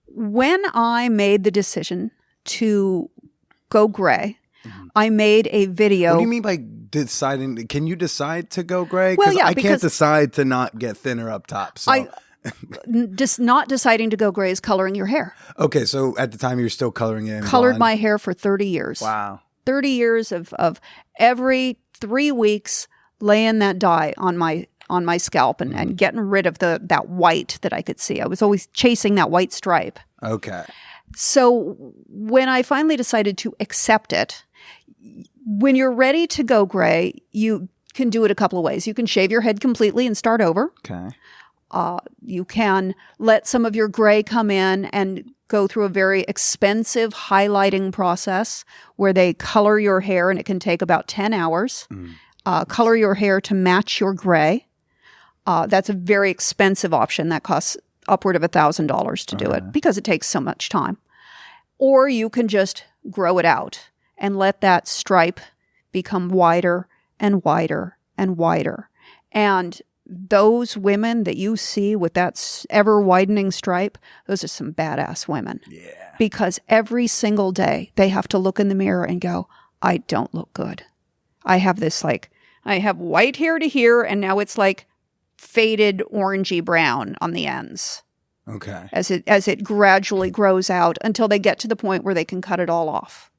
When I made the decision to go gray, I made a video. What do you mean by deciding? Can you decide to go gray? Well, yeah, I can't decide to not get thinner up top. So. Just not deciding to go gray is coloring your hair. Okay, so at the time you're still coloring it in Colored blonde. my hair for 30 years. Wow. 30 years of every 3 weeks laying that dye on my scalp and getting rid of that white that I could see. I was always chasing that white stripe. Okay. So when I finally decided to accept it, when you're ready to go gray, you can do it a couple of ways. You can shave your head completely and start over. Okay. You can let some of your gray come in and go through a very expensive highlighting process where they color your hair, and it can take about 10 hours. Color your hair to match your gray. That's a very expensive option. That costs upward of $1,000 to do it because it takes so much time. Or you can just grow it out and let that stripe become wider and wider and wider. And those women that you see with that ever widening stripe, those are some badass women. Yeah. Because every single day they have to look in the mirror and go, I don't look good. I have this I have white hair to here, and now it's like faded orangey brown on the ends. Okay. As it gradually grows out until they get to the point where they can cut it all off.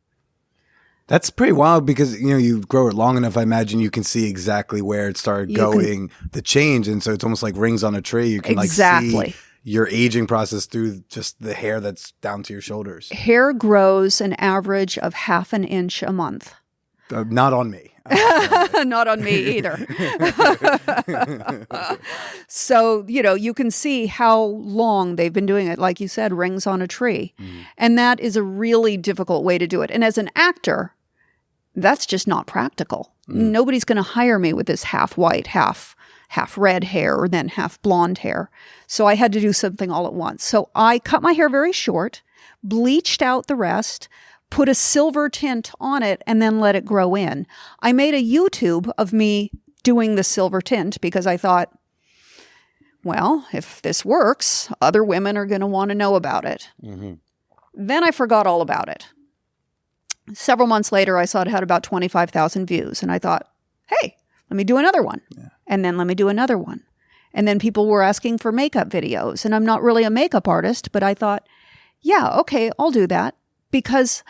That's pretty wild because, you grow it long enough, I imagine you can see exactly where it started going, the change. And so it's almost like rings on a tree. You can see your aging process through just the hair that's down to your shoulders. Hair grows an average of 1/2 inch a month. Not on me. Not on me either. So, you can see how long they've been doing it. Like you said, rings on a tree. And that is a really difficult way to do it. And as an actor, that's just not practical. Nobody's going to hire me with this half white, half red hair, or then half blonde hair. So I had to do something all at once. So I cut my hair very short, bleached out the rest, put a silver tint on it, and then let it grow in. I made a YouTube of me doing the silver tint because I thought, well, if this works, other women are going to want to know about it. Then I forgot all about it. Several months later, I saw it had about 25,000 views, and I thought, hey, let me do another one. And then let me do another one. And then people were asking for makeup videos, and I'm not really a makeup artist, but I thought, yeah, okay, I'll do that. Because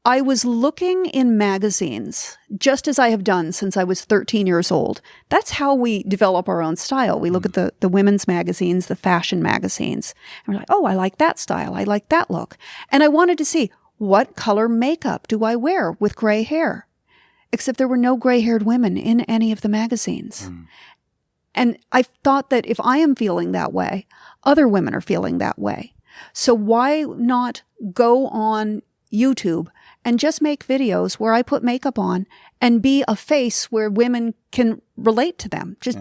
I was looking in magazines, just as I have done since I was 13 years old. That's how we develop our own style. We look at the women's magazines, the fashion magazines, and we're like, oh, I like that style. I like that look. And I wanted to see, what color makeup do I wear with gray hair? Except there were no gray-haired women in any of the magazines. And I thought that if I am feeling that way, other women are feeling that way. So why not go on YouTube and just make videos where I put makeup on and be a face where women can relate to them? Just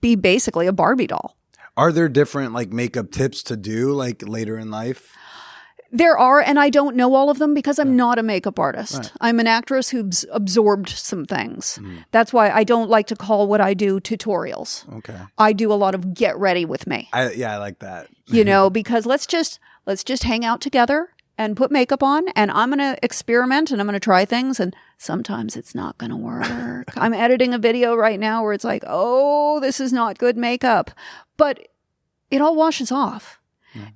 be basically a Barbie doll. Are there different makeup tips to do later in life? There are, and I don't know all of them because I'm not a makeup artist. Right. I'm an actress who's absorbed some things. That's why I don't like to call what I do tutorials. Okay. I do a lot of get ready with me. I like that. Because let's just hang out together and put makeup on, and I'm going to experiment and I'm going to try things, and sometimes it's not going to work. I'm editing a video right now where it's like, oh, this is not good makeup. But it all washes off.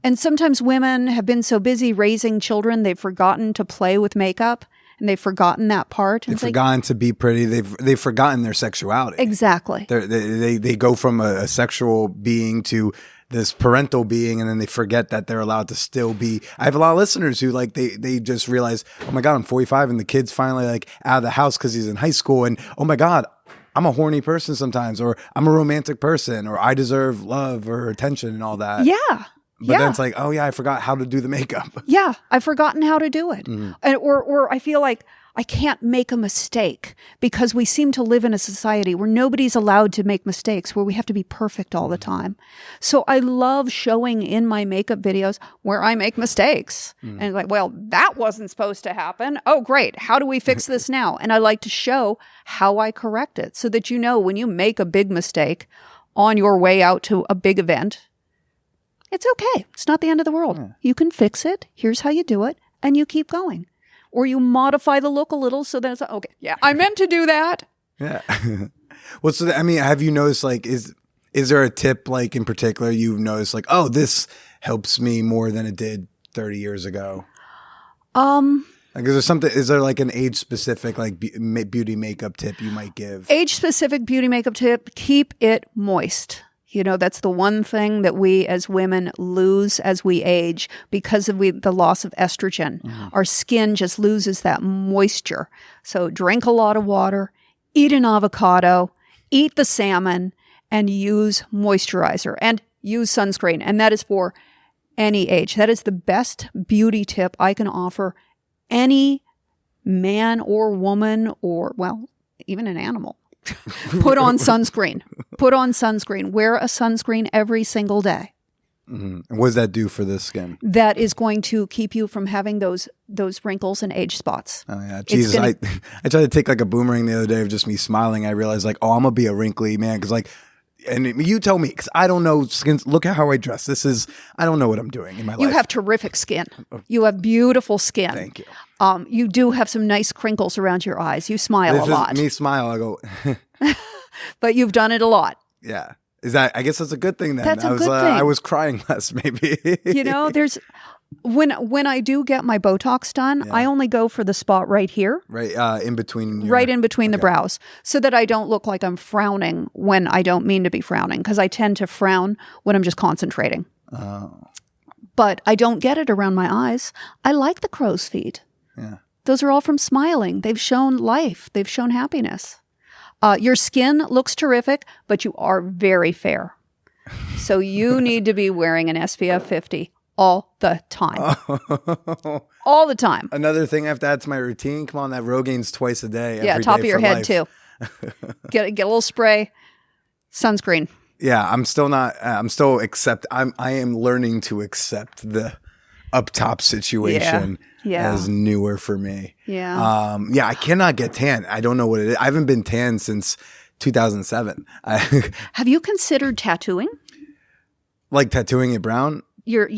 And sometimes women have been so busy raising children, they've forgotten to play with makeup, and they've forgotten that part. They've forgotten to be pretty. They've forgotten their sexuality. Exactly. They go from a sexual being to this parental being, and then they forget that they're allowed to still be. I have a lot of listeners who they just realize, oh my God, I'm 45, and the kid's finally out of the house because he's in high school, and oh my God, I'm a horny person sometimes, or I'm a romantic person, or I deserve love or attention and all that. Yeah. But then it's oh yeah, I forgot how to do the makeup. Yeah, I've forgotten how to do it. Or I feel like I can't make a mistake, because we seem to live in a society where nobody's allowed to make mistakes, where we have to be perfect all the time. So I love showing in my makeup videos where I make mistakes. And like, well, that wasn't supposed to happen. Oh, great. How do we fix this now? And I like to show how I correct it, so that when you make a big mistake on your way out to a big event, it's okay. It's not the end of the world. You can fix it. Here's how you do it. And you keep going. Or you modify the look a little so that it's okay. Yeah, I meant to do that. Yeah. Well, so I mean, have you noticed, like, is there a tip, like, in particular you've noticed, like, oh, this helps me more than it did 30 years ago? Like, is there like an age specific, like, beauty makeup tip you might give? Age specific beauty makeup tip: keep it moist. That's the one thing that we as women lose as we age because of the loss of estrogen. Our skin just loses that moisture. So drink a lot of water, eat an avocado, eat the salmon, and use moisturizer and use sunscreen. And that is for any age. That is the best beauty tip I can offer any man or woman, or, well, even an animal. Put on sunscreen. Put on sunscreen. Wear a sunscreen every single day. And what does that do for the skin? That is going to keep you from having those wrinkles and age spots. Oh yeah, Jesus! I tried to take like a boomerang the other day of just me smiling. I realized, like, oh, I'm gonna be a wrinkly man, because, like, and you tell me, because I don't know skin. Look at how I dress. I don't know what I'm doing in my life. You have terrific skin. You have beautiful skin. Thank you. You do have some nice crinkles around your eyes. You smile a lot. Me smile. I go. But you've done it a lot. Yeah. I guess that's a good thing then. That's a good thing. I was crying less, maybe. There's when I do get my Botox done, I only go for the spot right here. Right in between. Right in between the brows, so that I don't look like I'm frowning when I don't mean to be frowning, because I tend to frown when I'm just concentrating. Oh. But I don't get it around my eyes. I like the crow's feet. Yeah. Those are all from smiling. They've shown life. They've shown happiness. Your skin looks terrific, but you are very fair. So you need to be wearing an SPF 50 all the time. All the time. Another thing I have to add to my routine. Come on, that Rogaines twice a day. Yeah, top of your head too. Get a little spray, sunscreen. Yeah, I am learning to accept the up top situation as newer for me. Yeah. I cannot get tan. I don't know what it is. I haven't been tan since 2007. Have you considered tattooing? Like tattooing it brown? Your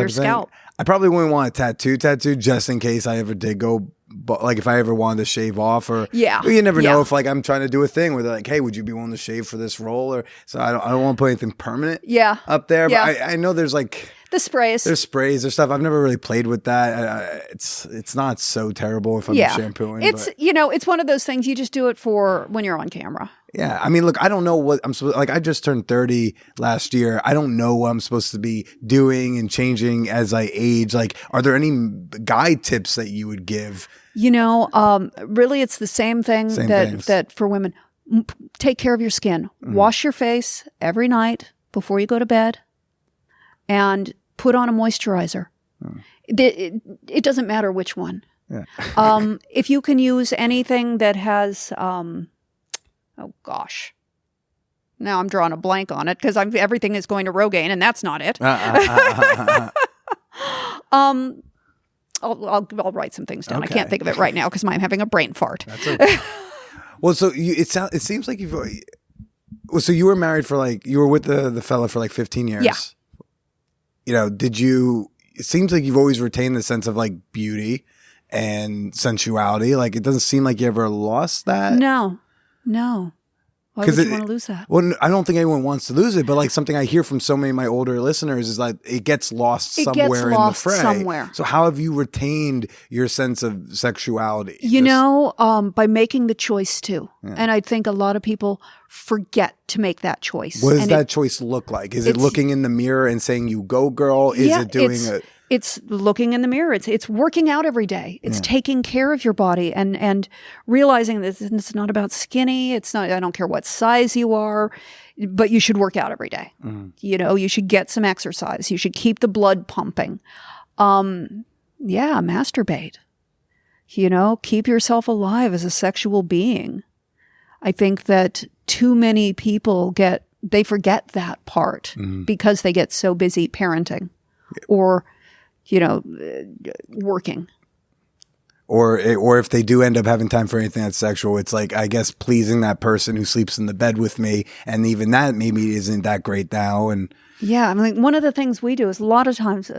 scalp. I probably wouldn't want a tattoo just in case I ever did go, like, if I ever wanted to shave off, or you never know if, like, I'm trying to do a thing where they're like, hey, would you be willing to shave for this role? Or so I don't want to put anything permanent up there. Yeah. But I know there's like the sprays. There's sprays or stuff. I've never really played with that. It's not so terrible if I'm shampooing. It's one of those things you just do it for when you're on camera. Yeah. I mean, look, I don't know what I'm supposed, like, I just turned 30 last year. I don't know what I'm supposed to be doing and changing as I age. Like, are there any guide tips that you would give? Really, it's the same thing that for women. Take care of your skin. Wash your face every night before you go to bed, and put on a moisturizer. It doesn't matter which one. Yeah. If you can use anything that has, oh gosh, now I'm drawing a blank on it because everything is going to Rogaine, and that's not it. I'll write some things down. Okay. I can't think of it right now because I'm having a brain fart. That's okay. Well, so it seems like so you were married you were with the fella for like 15 years. Yeah. It seems like you've always retained the sense of like beauty and sensuality. Like, it doesn't seem like you ever lost that. No. Why would you want to lose that? Well, I don't think anyone wants to lose it, but like something I hear from so many of my older listeners is like it gets lost somewhere in the fray. Somewhere. So how have you retained your sense of sexuality? By making the choice too. Yeah. And I think a lot of people forget to make that choice. What does that choice look like? Is it looking in the mirror and saying, "You go, girl"? Is it doing it? It's looking in the mirror. It's working out every day. It's taking care of your body and realizing that it's not about skinny. It's not. I don't care what size you are, but you should work out every day. You should get some exercise. You should keep the blood pumping. Masturbate. keep yourself alive as a sexual being. I think that too many people they forget that part because they get so busy parenting or, working. Or if they do end up having time for anything that's sexual, it's like, I guess, pleasing that person who sleeps in the bed with me. And even that maybe isn't that great now. And yeah, I mean, one of the things we do is a lot of times,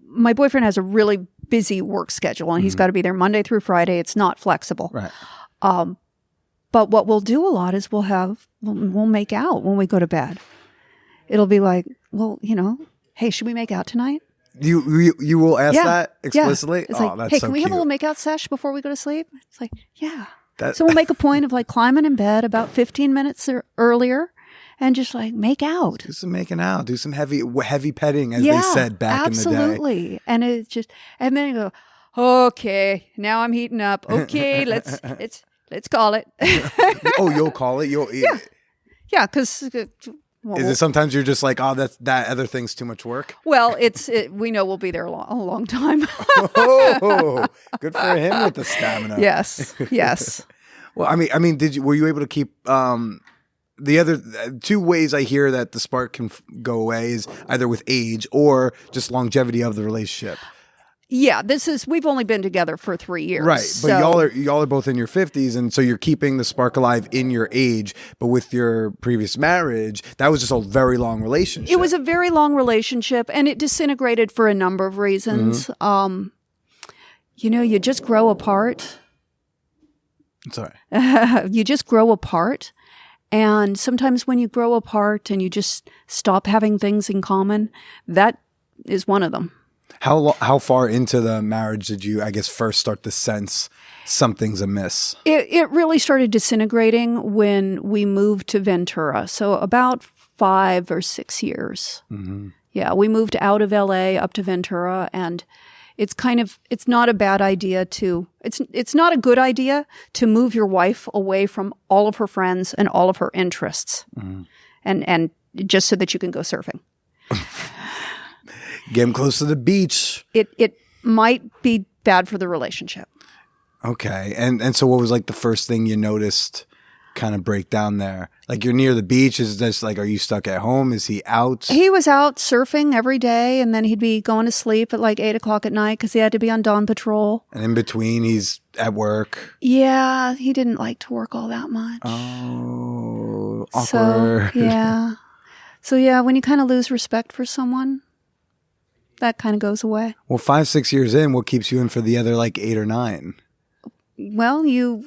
my boyfriend has a really busy work schedule and he's got to be there Monday through Friday. It's not flexible. Right. But what we'll do a lot is we'll make out when we go to bed. It'll be like, well, hey, should we make out tonight? You will ask that explicitly? Yeah. It's oh, like, that's hey, so can we have a cute. little makeout sesh before we go to sleep? It's like, yeah. So we'll make a point of like climbing in bed about 15 minutes earlier and just like make out. Do some making out. Do some heavy petting, as they said back in the day. Absolutely. And and then you go, okay, now I'm heating up. Okay, let's call it. Oh, you'll call it? Yeah, because... Is it sometimes you're just like, oh, that other thing's too much work? Well, we know we'll be there a long time. Oh, good for him with the stamina. Yes. Well, I mean, were you able to keep the other two ways I hear that the spark can go away is either with age or just longevity of the relationship. Yeah, we've only been together for 3 years. Right. But so. y'all are both in your 50s, and so you're keeping the spark alive in your age, but with your previous marriage, that was just a very long relationship. It was a very long relationship, and it disintegrated for a number of reasons. You just grow apart. Sorry. You just grow apart. And sometimes when you grow apart and you just stop having things in common, that is one of them. How far into the marriage did you, I guess, first start to sense something's amiss? It really started disintegrating when we moved to Ventura. So about 5 or 6 years. Mm-hmm. Yeah, we moved out of LA up to Ventura, and it's not a bad idea it's not a good idea to move your wife away from all of her friends and all of her interests, and just so that you can go surfing. Get him close to the beach. It might be bad for the relationship. Okay. And so what was like the first thing you noticed kind of break down there? Like you're near the beach. Is this like, are you stuck at home? Is he out? He was out surfing every day, and then he'd be going to sleep at like 8 o'clock at night because he had to be on dawn patrol. And in between, he's at work. Yeah. He didn't like to work all that much. Oh, awkward. So yeah, when you kind of lose respect for someone, that kind of goes away. Well, 5-6 years in, what keeps you in for the other like 8 or 9? Well, no,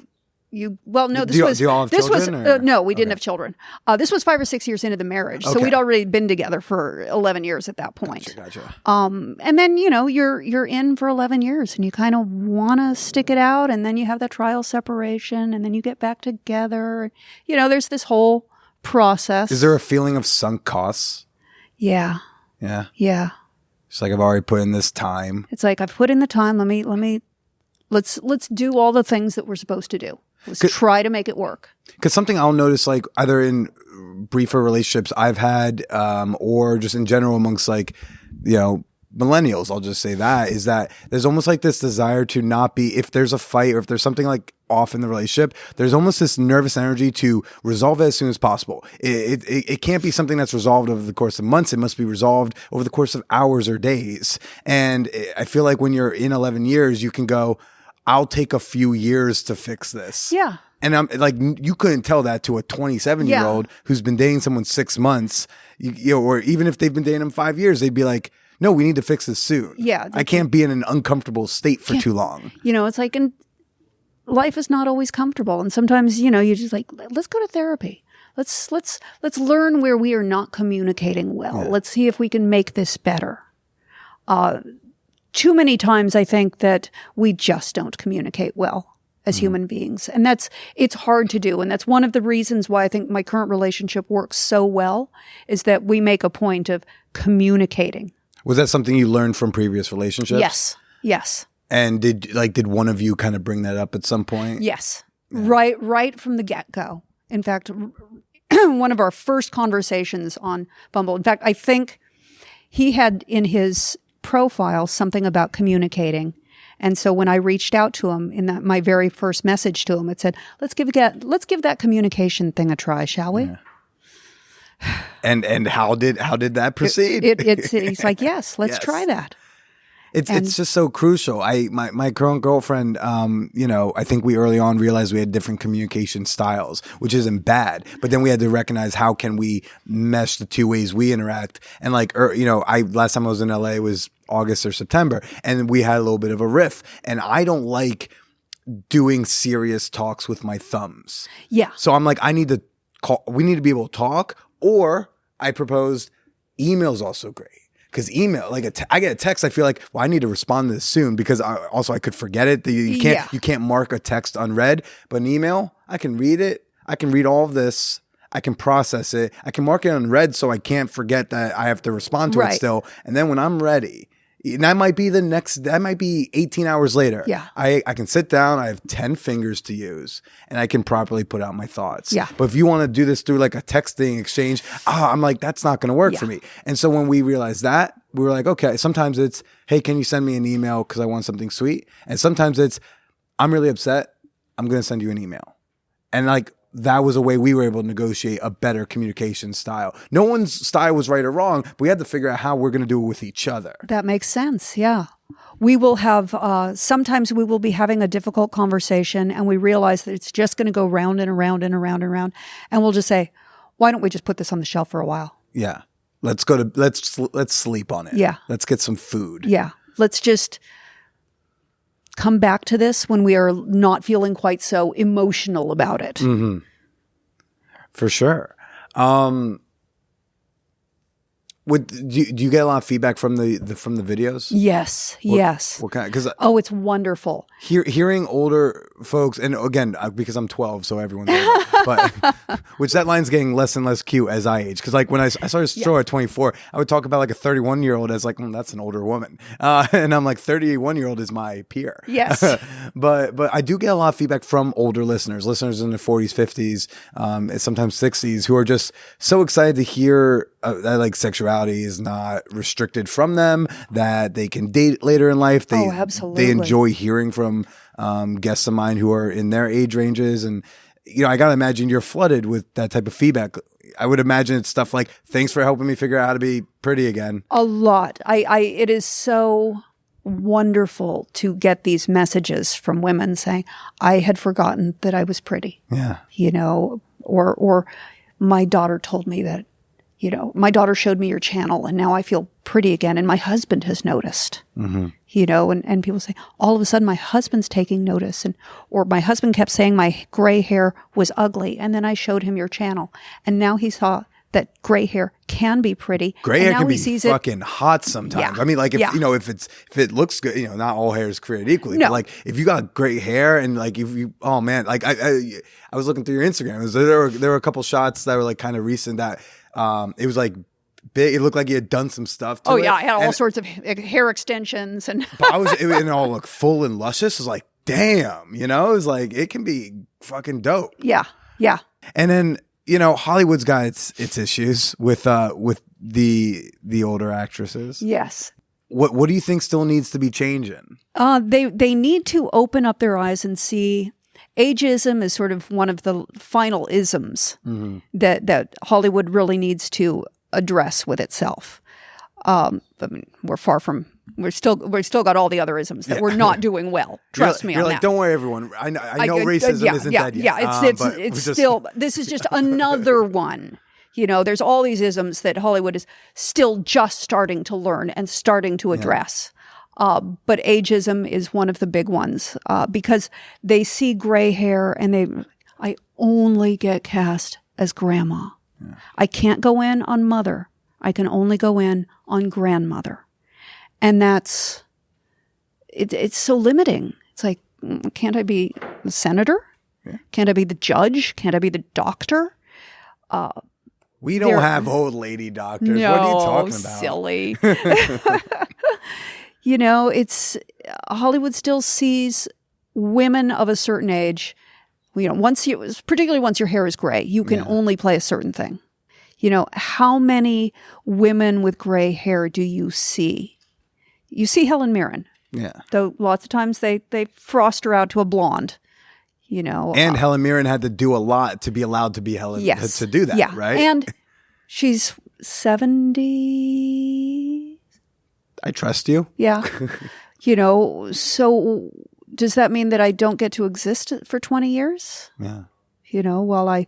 do you all have children? No, we didn't have children. This was 5 or 6 years into the marriage. So we'd already been together for 11 years at that point. Gotcha. And then, you're in for 11 years and you kind of want to stick it out, and then you have that trial separation, and then you get back together. There's this whole process. Is there a feeling of sunk costs? Yeah. Yeah. Yeah. It's like, I've already put in this time. It's like, I've put in the time. Let's do all the things that we're supposed to do. Let's try to make it work. Because something I'll notice, like either in briefer relationships I've had, or just in general amongst like, millennials, I'll just say that, is that there's almost like this desire to not be, if there's a fight or if there's something like off in the relationship, there's almost this nervous energy to resolve it as soon as possible. It can't be something that's resolved over the course of months. It must be resolved over the course of hours or days. And I feel like when you're in 11 years, you can go, I'll take a few years to fix this. Yeah. And I'm like, you couldn't tell that to a 27-year-old who's been dating someone 6 months, or even if they've been dating them 5 years, they'd be like, no, we need to fix this soon. Yeah. I can't be in an uncomfortable state for too long. It's like, and life is not always comfortable. And sometimes, you're just like, let's go to therapy. Let's learn where we are not communicating well. Yeah. Let's see if we can make this better. Too many times I think that we just don't communicate well as human beings. And it's hard to do. And that's one of the reasons why I think my current relationship works so well, is that we make a point of communicating. Was that something you learned from previous relationships? Yes. And did one of you kind of bring that up at some point? Yes. Yeah. Right from the get-go. In fact, one of our first conversations on Bumble, in fact, I think he had in his profile something about communicating. And so when I reached out to him in my very first message to him, it said, let's give that communication thing a try, shall we? Yeah. And how did that proceed? He's like, yes, let's try that. It's just so crucial. My current girlfriend, I think we early on realized we had different communication styles, which isn't bad. But then we had to recognize how can we mesh the two ways we interact. And last time I was in LA was August or September, and we had a little bit of a riff. And I don't like doing serious talks with my thumbs. Yeah. So I'm like, we need to be able to talk, or I proposed email's also great. Because email, I get a text, I feel like, well, I need to respond to this soon because I could forget it. You can't mark a text unread, but an email, I can read it. I can read all of this. I can process it. I can mark it unread so I can't forget that I have to respond to it still. And then when I'm ready, and that might be 18 hours later. Yeah. I can sit down. I have 10 fingers to use and I can properly put out my thoughts. Yeah. But if you want to do this through like a texting exchange, I'm like, that's not going to work for me. And so when we realized that, we were like, okay, sometimes it's, hey, can you send me an email because I want something sweet? And sometimes it's, I'm really upset. I'm going to send you an email. And like, that was a way we were able to negotiate a better communication style. No one's style was right or wrong, but we had to figure out how we're going to do it with each other. That makes sense. Yeah. We will have, sometimes we will be having a difficult conversation and we realize that it's just going to go round and around and around and around. And we'll just say, why don't we just put this on the shelf for a while? Yeah. Let's sleep on it. Yeah. Let's get some food. Yeah. Let's just come back to this when we are not feeling quite so emotional about it. Mm-hmm. For sure. Do you get a lot of feedback from the videos? Yes. Yes. What kind? Because it's wonderful. Hearing older folks, and again, because I'm 12, so everyone's older, but which that line's getting less and less cute as I age. Because like when I started the show at 24, I would talk about like a 31-year-old as like, that's an older woman, and I'm like 31-year-old is my peer. Yes. but I do get a lot of feedback from older listeners in their 40s, 50s, sometimes 60s, who are just so excited to hear that like sexuality is not restricted from them, that they can date later in life. Absolutely. They enjoy hearing from guests of mine who are in their age ranges. And, I got to imagine you're flooded with that type of feedback. I would imagine it's stuff like, thanks for helping me figure out how to be pretty again. A lot. It is so wonderful to get these messages from women saying, I had forgotten that I was pretty. Yeah. Or my daughter told me that, my daughter showed me your channel and now I feel pretty again. And my husband has noticed, and people say, all of a sudden my husband's taking notice. Or my husband kept saying my gray hair was ugly. And then I showed him your channel and now he saw that gray hair can be pretty. Gray hair can be fucking hot sometimes. Yeah. I mean, like if it looks good, not all hair is created equally. No. But like if you got gray hair and like if you, oh man, like I was looking through your Instagram. There were a couple shots that were like kind of recent that it was like big. It looked like you had done some stuff to it. I had all sorts of hair extensions and it all looked full and luscious. It was like, damn, it was like it can be fucking dope. Yeah. Yeah. And then Hollywood's got its issues with the older actresses. Yes. What do you think still needs to be changing? They need to open up their eyes and see ageism is sort of one of the final isms that Hollywood really needs to address with itself. I mean, we're still got all the other isms that we're not doing well. Trust me on that. Don't worry, everyone. I know racism isn't dead yet. Yeah, it's still. This is just another one. There's all these isms that Hollywood is still just starting to learn and starting to address. But ageism is one of the big ones because they see gray hair and I only get cast as grandma. Yeah. I can't go in on mother. I can only go in on grandmother. And it's so limiting. It's like, can't I be the senator? Yeah. Can't I be the judge? Can't I be the doctor? We don't have old lady doctors. No, what are you talking about? Silly. Hollywood still sees women of a certain age. Particularly once your hair is gray, you can only play a certain thing. How many women with gray hair do you see? You see Helen Mirren. Yeah. Though lots of times they frost her out to a blonde, you know. And Helen Mirren had to do a lot to be allowed to be Helen Yes. to do that, yeah. right? And she's 70. I trust you. Yeah. You know, so does that mean that I don't get to exist for 20 years? Yeah. You know, while I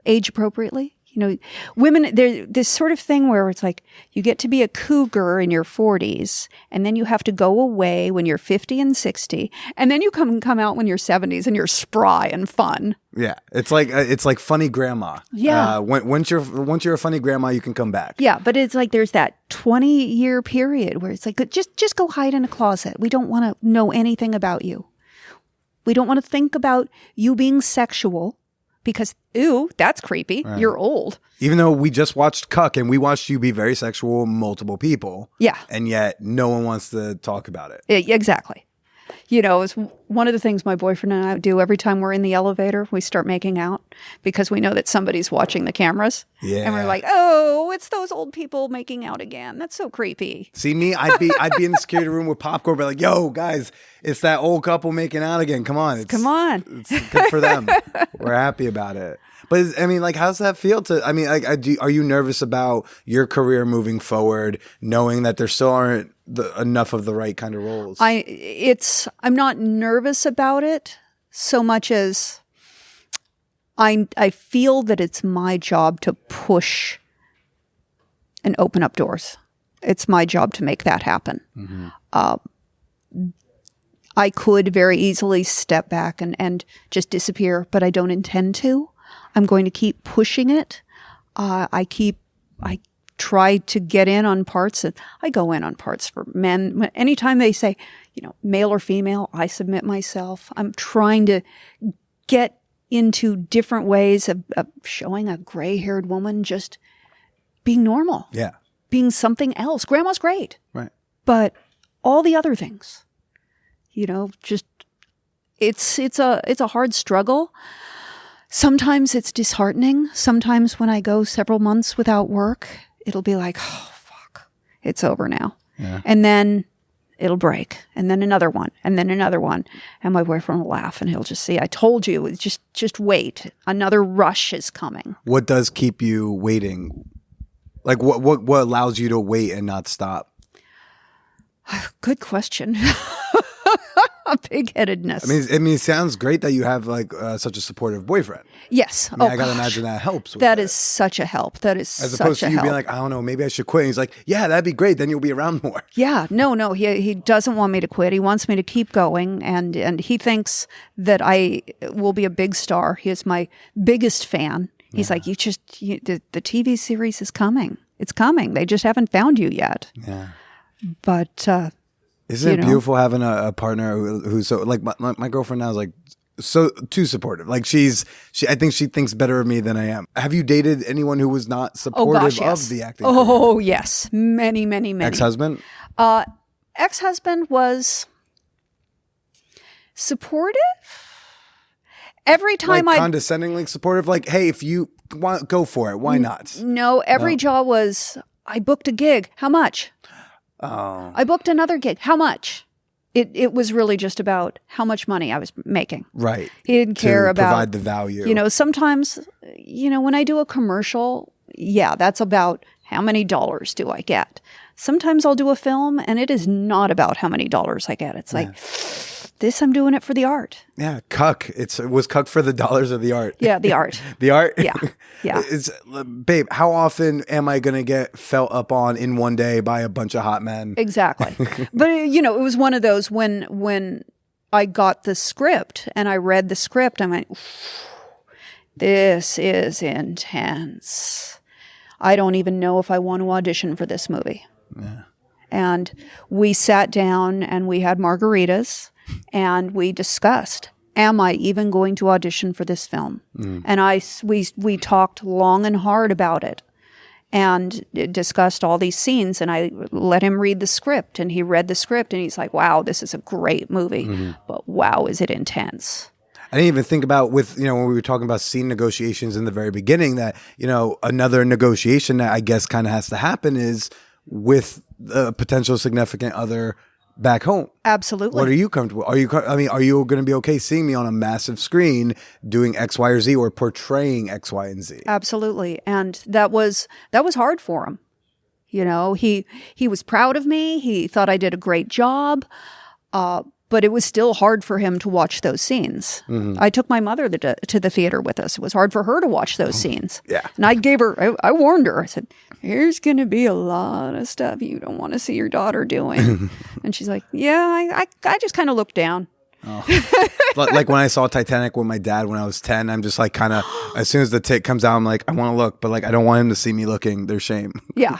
age appropriately? You know, women, there's this sort of thing where it's like you get to be a cougar in your 40s, and then you have to go away when you're 50 and 60, and then you come out when you're 70s and you're spry and fun. Yeah, it's like funny grandma. Yeah. Once you're a funny grandma, you can come back. Yeah, but it's like there's that 20-year period where it's like just go hide in a closet. We don't want to know anything about you. We don't want to think about you being sexual. Because, ew, that's creepy. Right. You're old. Even though we just watched Cuck and we watched you be very sexual with multiple people. Yeah. And yet no one wants to talk about it. Exactly. You know, it's one of the things my boyfriend and I do every time we're in the elevator, we start making out because we know that somebody's watching the cameras. Yeah. And we're like, oh, it's those old people making out again. That's so creepy. See me, I'd be in the security room with popcorn, be like, yo, guys, it's that old couple making out again. Come on. Come on. It's good for them. We're happy about it. But I mean, like, how's that feel to, I mean, like, are you nervous about your career moving forward, knowing that there still aren't enough of the right kind of roles? I'm not nervous about it so much as I feel that it's my job to push and open up doors. It's my job to make that happen. Mm-hmm. I could very easily step back and just disappear, but I don't intend to. I'm going to keep pushing it. I try to get in on parts. I go in on parts for men. Anytime they say, you know, male or female, I submit myself. I'm trying to get into different ways of showing a gray-haired woman just being normal. Yeah. Being something else. Grandma's great. Right. But all the other things, you know, just it's a hard struggle. Sometimes it's disheartening. Sometimes when I go several months without work, it'll be like, oh, fuck, it's over now. Yeah. And then it'll break. And then another one. And then another one. And my boyfriend will laugh and he'll just say, I told you, just wait. Another rush is coming. What does keep you waiting? Like what allows you to wait and not stop? Good question. Pig-headedness. I mean, it sounds great that you have like such a supportive boyfriend. Yes. I mean, I gotta imagine that helps. That is such a help. That is as opposed to you being like, I don't know, maybe I should quit. And he's like, yeah, that'd be great. Then you'll be around more. Yeah. No. He doesn't want me to quit. He wants me to keep going, and he thinks that I will be a big star. He is my biggest fan. He's like, the TV series is coming. It's coming. They just haven't found you yet. Yeah. But. Isn't it beautiful having a partner who's so like my girlfriend now is like so too supportive. Like I think she thinks better of me than I am. Have you dated anyone who was not supportive of the acting? Oh, career? Yes. Many. Ex-husband? Ex-husband was supportive. Every time like condescendingly supportive, like, hey, if you want, go for it. Why not? No, every job was, I booked a gig. How much? Oh. I booked another gig. How much? It was really just about how much money I was making. Right. He didn't care about provide the value. You know, sometimes, you know, when I do a commercial, yeah, that's about how many dollars do I get. Sometimes I'll do a film and it is not about how many dollars I get. It's like, this, I'm doing it for the art. Yeah, Cuck. It was Cuck for the dollars or the art? Yeah, the art. The art? Yeah. Babe, how often am I going to get felt up on in one day by a bunch of hot men? Exactly. But, you know, it was one of those when I got the script and I read the script, I went, this is intense. I don't even know if I want to audition for this movie. Yeah. And we sat down and we had margaritas. And we discussed, am I even going to audition for this film? And we talked long and hard about it and discussed all these scenes. And I let him read the script. And he read the script. And he's like, wow, this is a great movie. But wow, is it intense. I didn't even think about with, you know, when we were talking about scene negotiations in the very beginning that, you know, another negotiation that I guess kind of has to happen is with a potential significant other back home. Absolutely. What are you comfortable? Are you going to be okay seeing me on a massive screen doing X, Y, or Z, or portraying X, Y, and Z? Absolutely. And that was hard for him. You know, he was proud of me. He thought I did a great job. But it was still hard for him to watch those scenes. Mm-hmm. I took my mother to the theater with us. It was hard for her to watch those scenes. Yeah. And I warned her. I said, there's going to be a lot of stuff you don't want to see your daughter doing. And she's like, yeah, I just kind of looked down. Oh. Like when I saw Titanic with my dad when I was 10, I'm just like kind of, as soon as the tick comes out, I'm like, I want to look, but like I don't want him to see me looking. There's shame. Yeah.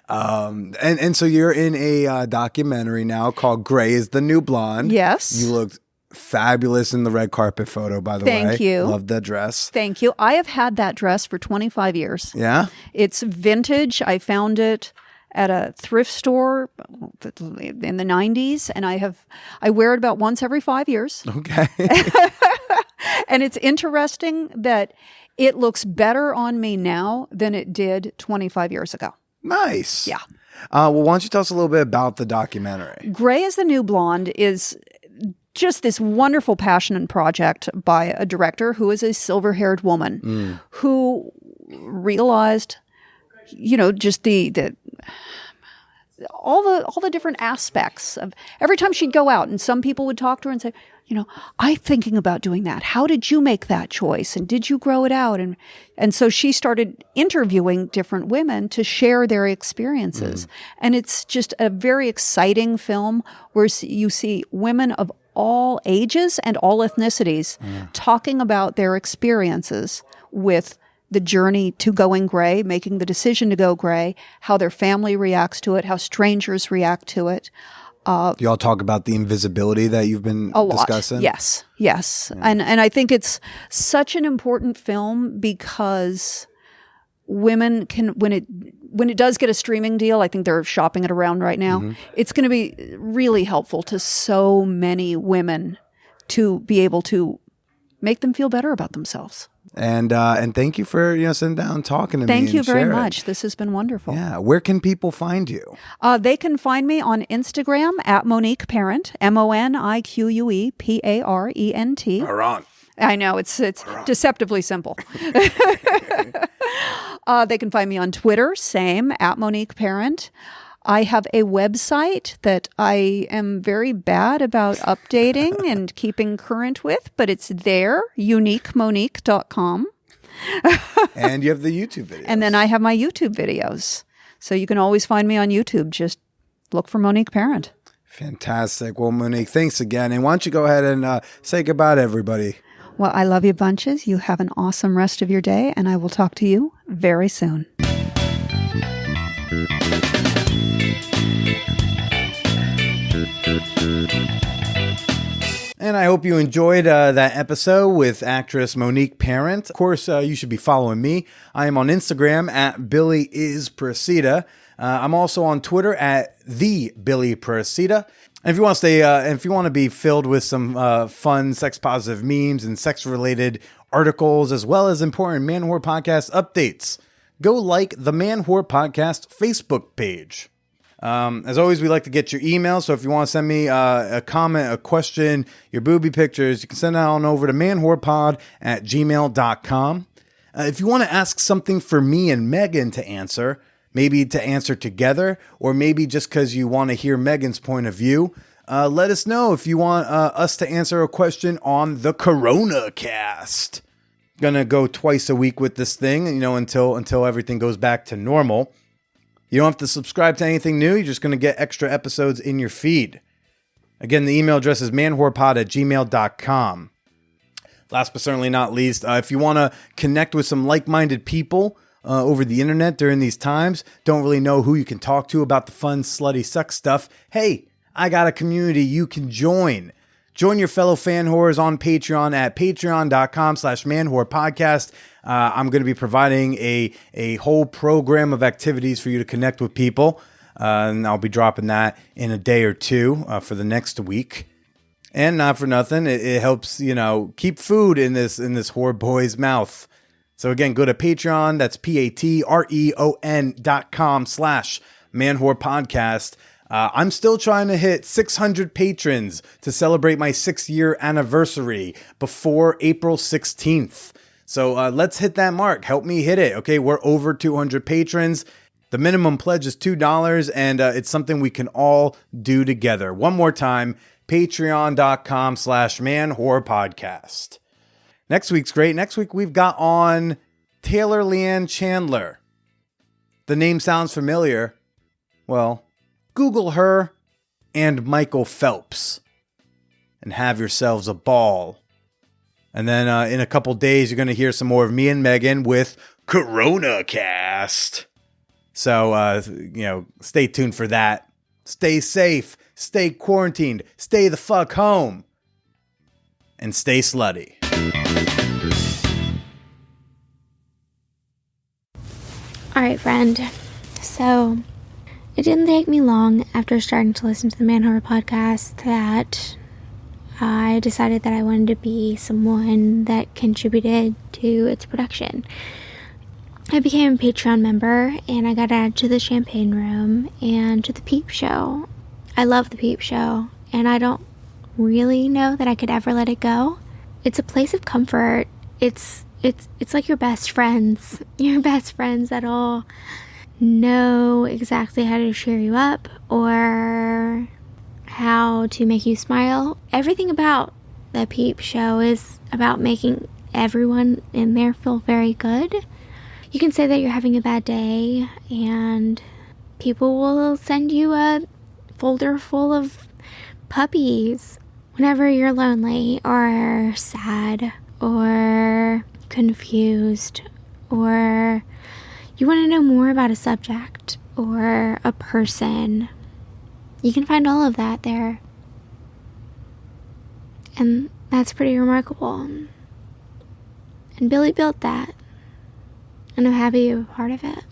And so you're in a documentary now called Gray is the New Blonde. Yes. You looked fabulous in the red carpet photo, by the way. Thank you. Love that dress. Thank you. I have had that dress for 25 years. Yeah? It's vintage. I found it at a thrift store in the 90s, and I wear it about once every 5 years. Okay. And it's interesting that it looks better on me now than it did 25 years ago. Nice. Yeah. Well, why don't you tell us a little bit about the documentary? Gray is the New Blonde is just this wonderful passion and project by a director who is a silver-haired woman who realized, you know, just all the different aspects of every time she'd go out, and some people would talk to her and say, you know, I'm thinking about doing that. How did you make that choice? And did you grow it out? And so she started interviewing different women to share their experiences. And it's just a very exciting film where you see women of all ages and all ethnicities talking about their experiences with the journey to going gray, making the decision to go gray, how their family reacts to it, how strangers react to it. Do y'all talk about the invisibility that you've been discussing? Yes. Yeah. And I think it's such an important film because women can, when it does get a streaming deal, I think they're shopping it around right now, it's going to be really helpful to so many women to be able to make them feel better about themselves. And thank you for sitting down and talking to me. Thank you very much. This has been wonderful. Yeah. Where can people find you? They can find me on Instagram at Monique Parent, MoniqueParent. Wrong. I know it's deceptively simple. They can find me on Twitter, same at Monique Parent. I have a website that I am very bad about updating and keeping current with, but it's there, uniquemonique.com. And you have the YouTube videos. And then I have my YouTube videos. So you can always find me on YouTube. Just look for Monique Parent. Fantastic. Well, Monique, thanks again. And why don't you go ahead and say goodbye to everybody. Well, I love you bunches. You have an awesome rest of your day, and I will talk to you very soon. And I hope you enjoyed that episode with actress Monique Parent. Of course, you should be following me. I am on Instagram at BillyIsPracida. I'm also on Twitter at TheBillyPracida. And if you want to if you want to be filled with some fun sex-positive memes and sex-related articles, as well as important Man Whore Podcast updates, go like the Man Whore Podcast Facebook page. As always, we like to get your emails. So if you want to send me a comment, a question, your booby pictures, you can send that on over to manwhorepod@gmail.com. If you want to ask something for me and Megan to answer, maybe to answer together, or maybe just because you want to hear Megan's point of view, let us know if you want us to answer a question on the Corona Cast. Gonna go twice a week with this thing, until everything goes back to normal. You don't have to subscribe to anything new. You're just going to get extra episodes in your feed. Again, the email address is manwhorepod@gmail.com. Last but certainly not least, if you want to connect with some like-minded people over the internet during these times, don't really know who you can talk to about the fun, slutty sex stuff, hey, I got a community you can join. Join your fellow fan whores on Patreon at patreon.com/manwhorepodcast. I'm going to be providing a whole program of activities for you to connect with people. And I'll be dropping that in a day or two for the next week. And not for nothing, it helps, keep food in this whore boy's mouth. So again, go to Patreon. That's patreon.com/manwhorepodcast. I'm still trying to hit 600 patrons to celebrate my 6-year anniversary before April 16th. So let's hit that mark. Help me hit it. Okay, we're over 200 patrons. The minimum pledge is $2, and it's something we can all do together. One more time, patreon.com/manwhorepodcast. Next week's great. Next week we've got on Taylor Leanne Chandler. The name sounds familiar. Well, Google her and Michael Phelps and have yourselves a ball. And then in a couple days, you're going to hear some more of me and Megan with Corona Cast. So, stay tuned for that. Stay safe, stay quarantined, stay the fuck home, and stay slutty. All right, friend. So, it didn't take me long after starting to listen to the Man Horror podcast that I decided that I wanted to be someone that contributed to its production. I became a Patreon member, and I got added to the Champagne Room and to the Peep Show. I love the Peep Show, and I don't really know that I could ever let it go. It's a place of comfort. It's like your best friends. Your best friends that'll know exactly how to cheer you up or how to make you smile. Everything about the Peep Show is about making everyone in there feel very good. You can say that you're having a bad day, and people will send you a folder full of puppies whenever you're lonely or sad or confused, or you want to know more about a subject or a person. You can find all of that there. And that's pretty remarkable. And Billy built that. And I'm happy to be a part of it.